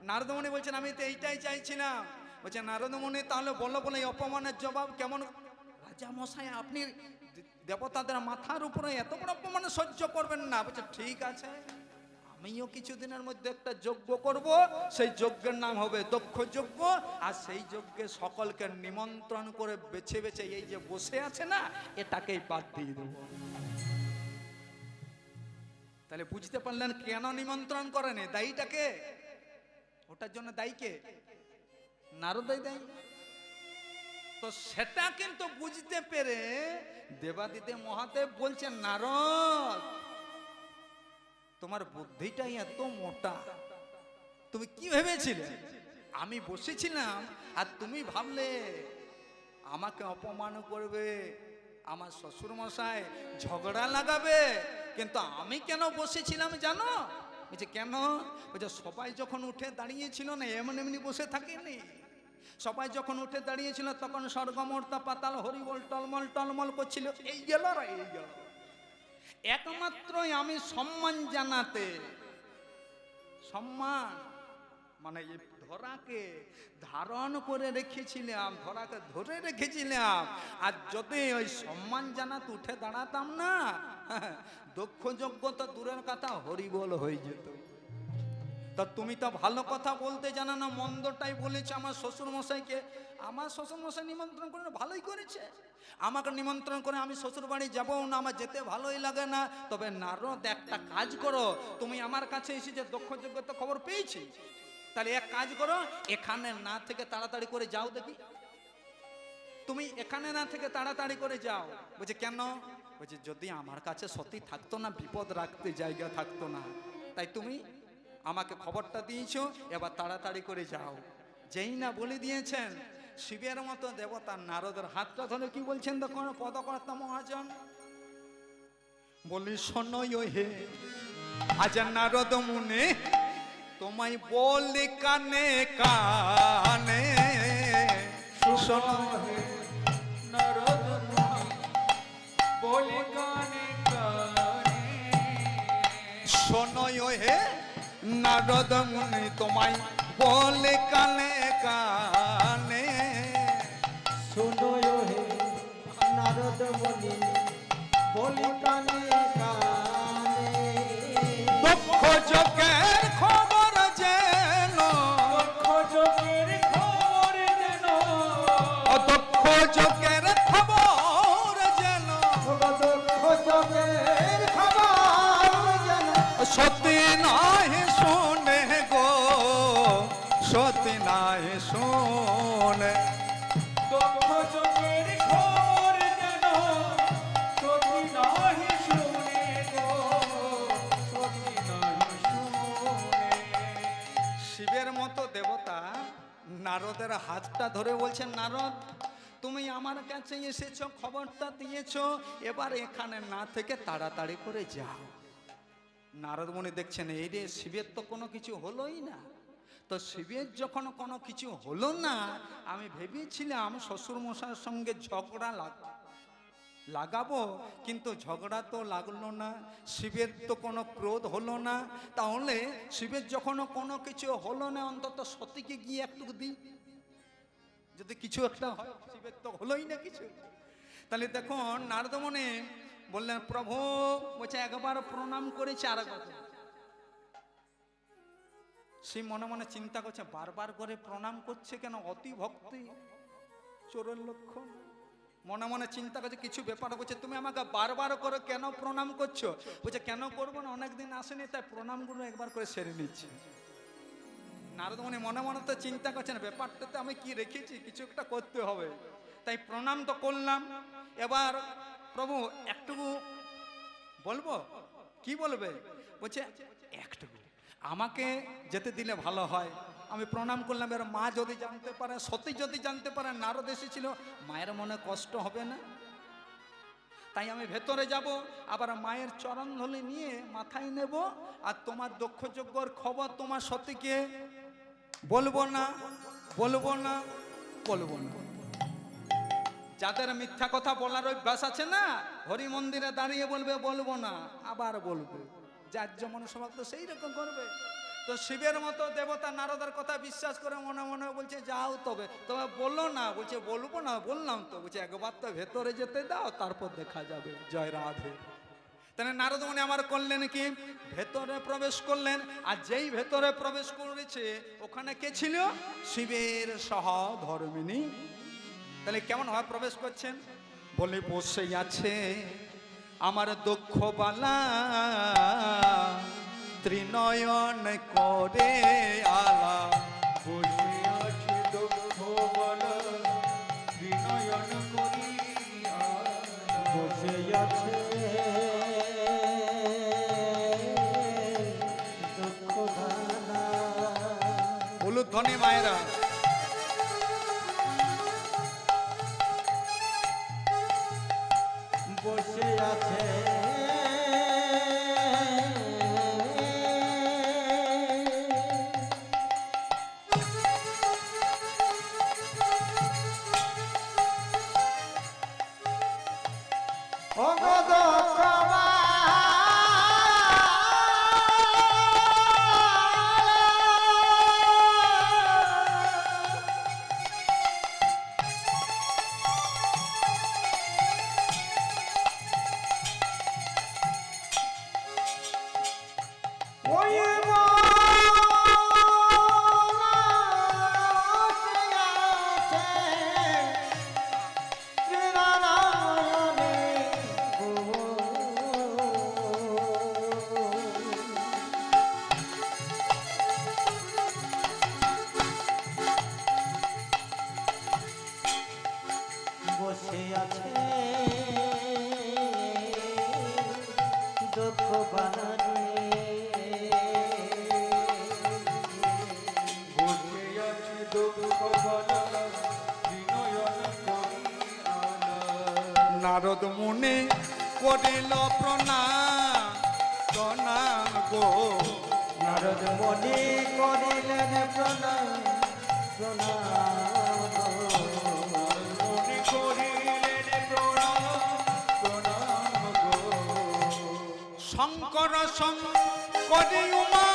নারদমুনি বলছেন, আমি তো এইটাই চাইছিলাম। বলছে নারদমুনি তাহলে বলো, বলে এই অপমানের জবাব কেমন। রাজা মশাই, আপনি দেবতাদের মাথার উপরে এত বড় অপমান সহ্য করবেন না। বলছে ঠিক আছে, আমিও কিছুদিনের মধ্যে একটা যজ্ঞ করব, সেই যজ্ঞের নাম হবে দক্ষ যজ্ঞ, আর সেই যজ্ঞে সকলকে নিমন্ত্রণ করে বেছে বেছে এই যে বসে আছে না, এটাকেই বাদ দিয়ে দেব। তাহলে বুঝতে পারলেন কেন নিমন্ত্রণ করেনি, দায়ীটাকে, ওটার জন্য দায়ী কে? নারদই দায়ী। তো সেটা কিন্তু বুঝতে পেরে দেবাদিদেব মহাদেব বলছেন, নারদ তোমার বুদ্ধিটাই এত মোটা, তুমি কি ভেবেছিলে আমি বসেছিলাম আর তুমি ভাবলে আমাকে অপমান করবে, আমার শ্বশুর মশাই ঝগড়া লাগাবে। কিন্তু আমি কেন বসেছিলাম জানো? বলছে কেন? বলছে সবাই যখন উঠে দাঁড়িয়েছিল না, এমনি এমনি বসে থাকেনি। সবাই যখন উঠে দাঁড়িয়েছিল তখন স্বর্গমর্তা পাতাল হরিবল টলমল টলমল করছিল, এই গেল আর এই গেল। একমাত্রই আমি সম্মান জানাতে, সম্মান মানে এই ধরাকে ধারণ করে রেখেছিলাম, ধরাকে ধরে রেখেছিলাম। আর যদি ওই সম্মান জানাতে উঠে দাঁড়াতাম না, দক্ষ যোগ্যতা দূরের কথা, হরিবল হয়ে যেত। তা তুমি তো ভালো কথা বলতে জানো না, মন্দটাই বলেছে আমার শ্বশুর মশাইকে। আমার শ্বশুর মশাই নিমন্ত্রণ করে ভালোই করেছে, আমাকে নিমন্ত্রণ করে আমি শ্বশুর বাড়ি যাবো না, আমার যেতে ভালোই লাগে না। তবে নারদ একটা কাজ করো, তুমি আমার কাছে এসে যে দক্ষ যোগ্যতা খবর পেয়েছি, তাহলে এক কাজ করো, এখানে না থেকে তাড়াতাড়ি করে যাও দেখি। তুমি এখানে না থেকে তাড়াতাড়ি করে যাও। বলছে কেন? বলছে যদি আমার কাছে সত্যি থাকতো না, বিপদ রাখতে জায়গা থাকতো না, তাই তুমি আমাকে খবরটা দিয়েছো, এবার তাড়াতাড়ি করে যাও। যেই না বলে দিয়েছেন, শিবের মতো দেবতা নারদের হাতটা ধরে কি বলছেন দেখুন পদকর্তা মহাজন, বলি শোনই হে আজ নারদ মুনে, তোমায় বলি কানে কানে, শোনো হে নারদ মুনি বলি কানে কানে, শোনই হে নারদ মুনি, তোমায় বলে কানে কানে, শোনো হে নারদ মুনি বলি কানে কানে, দক্ষ যজ্ঞের খবর যেন, দক্ষ যোগের খবর যেন, দক্ষ যজ্ঞের খবর যেন, দক্ষ যোগের খবর যেন, সতী নাহি শুনে গো, সতী নাহি শুনে, দক্ষ যোগের খবর যেন, সতী নাহি শুনে গো, সতী নাহি শুনে। শিবের মতো দেবতা নারদের হাতটা ধরে বলছেন, নারদ তুমি আমার কাছে এসেছো, খবরটা দিয়েছো, এবার এখানে না থেকে তাড়াতাড়ি করে যাও। নারদ মুনি দেখছেন এই রে, শিবের তো কোনো কিছু হলোই না। তো শিবের যখন কোনো কিছু হলো না, আমি ভেবেছিলাম শ্বশুর মশাইয়ের সঙ্গে ঝগড়া লাগাবো, কিন্তু ঝগড়া তো লাগলো না, শিবের তো কোনো ক্রোধ হলো না। তাহলে শিবের যখন কোনো কিছু হলো না, অন্তত সতীকে গিয়ে একটু দিই, যদি কিছু একটা হয়, শিবের তো হলোই না কিছু। তাহলে দেখুন নারদ মুনি বললেন, প্রভু বলছে একবার প্রণাম করেছে, আর একবার শিব মনে মনে চিন্তা করছে, বারবার করে প্রণাম করছে কেন, অতি ভক্তি চোরের লক্ষণ। মনে মনে চিন্তা করছে কিছু ব্যাপার বলছে, তুমি আমাকে বারবার করে কেন প্রণাম করছো? বলছে কেন করবো না, অনেকদিন আসেনি তাই প্রণামগুলো একবার করে সেরে নিচ্ছি। নারদ মুনি মনে মনে তো চিন্তা করছেন, ব্যাপারটাতে আমি কি রেখেছি, কিছু একটা করতে হবে, তাই প্রণাম তো করলাম। এবার প্রভু একটু বলবো, কি কি বলবে? বলছে একটুকু আমাকে যেতে দিলে ভালো হয়। আমি প্রণাম করলাম। এর মা যদি জানতে পারে, সতী যদি জানতে পারে নারদ এসেছিল, মায়ের মনে কষ্ট হবে না? তাই আমি ভেতরে যাব, আবার মায়ের চরণধুলি নিয়ে মাথায় নেব, আর তোমার দক্ষযজ্ঞর খবর তোমার সতীকে বলবো না, বলবো না, বলবো না। যাদের মিথ্যা কথা বলার অভ্যাস আছে না, হরি মন্দিরে দাঁড়িয়ে বলবে বলবো না, আবার বলবে। যার যেমন স্বভাব তো সেই রকম করবে। তো শিবের মতো দেবতা নারদের কথা বিশ্বাস করে মনে মনে বলছে যাও, তবে তবে বললো না। বলছে বলবো না, বললাম তো। বলছে একবার তো ভেতরে যেতে দাও, তারপর দেখা যাবে। জয় রাধে। তাহলে নারদ মুনি আমার করলেন কি? ভেতরে প্রবেশ করলেন। আর যেই ভেতরে প্রবেশ করেছে, ওখানে কে ছিল? শিবের সহধর্মিণী। তাহলে কেমন ভাবে প্রবেশ করছেন? বলে বসে আছে আমার দক্ষ বালা, ত্রিনয়ন করে আলা। বসে আছে দক্ষ বালা, বিনয়ন করি আলা। বসে আছে দুঃখ ভালা। বলুন ধনী মায়েরা। বসে আছে বসে আছে দুঃখ বানানে। বসে আছে দক্ষ বালা, বিনয়ন করি আলা। নারদ মুনি করিল প্রণাম, প্রণাম গো। নারদ মুনি করিলেন প্রণাম, প্রণাম। মনে করিলেন প্রণাম, প্রণাম গো। শঙ্কর শঙ্করি উমা